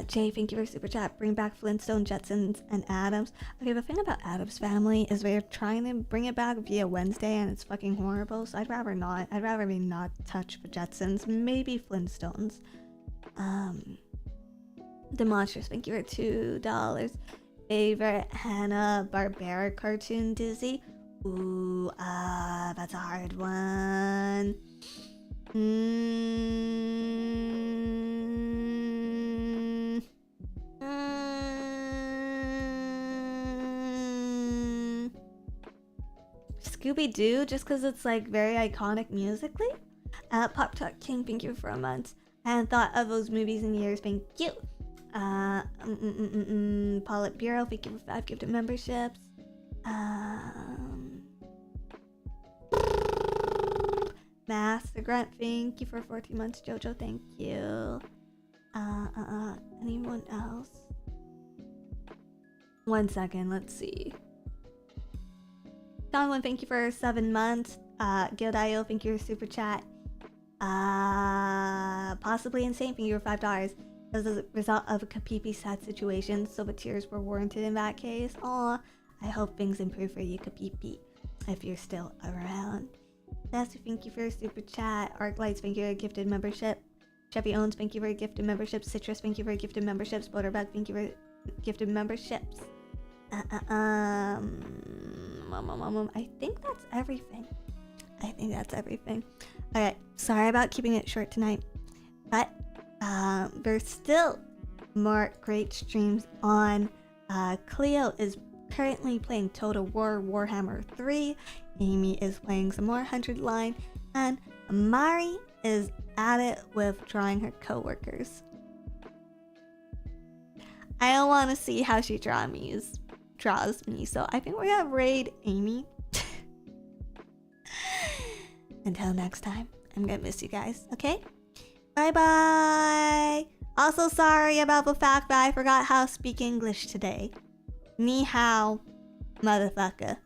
Jay, thank you for super chat. Bring back Flintstone, Jetsons, and Adams. Okay, the thing about Adams Family is they're trying to bring it back via Wednesday, and it's fucking horrible. So I'd rather not. I'd rather me not touch the Jetsons. Maybe Flintstones. The Monsters, thank you for $2. Favorite Hanna-Barbera cartoon, Dizzy? Ooh, that's a hard one. Scooby-Doo, just because it's like very iconic musically. Pop Tart King, thank you for a month. I hadn't thought of those movies in years, thank you. Paulette Bureau, thank you for 5 gifted memberships. Master Grunt, thank you for 14 months. Jojo, thank you. Anyone else? 1 second, let's see. Donwin, thank you for 7 months. Gildio, thank you for super chat. Possibly Insane, thank you for $5. as a result of a Kapipi sad situation, so the tears were warranted in that case. Aw, I hope things improve for you, Kapipi, if you're still around. Sassy, thank you for a super chat. Arclights, thank you for a gifted membership. Chevy Owens, thank you for a gifted membership. Citrus, thank you for a gifted membership. Spotterback, thank you for gifted memberships. I think that's everything. Alright, sorry about keeping it short tonight, but there's still more great streams on. Cleo is currently playing Total War Warhammer 3. Amy is playing some more 100 Line, and Mari is at it with drawing her coworkers. I don't want to see how she draws me, so I think we're gonna raid Amy. Until next time, I'm gonna miss you guys, okay? Bye bye! Also sorry about the fact that I forgot how to speak English today. Ni hao, motherfucker.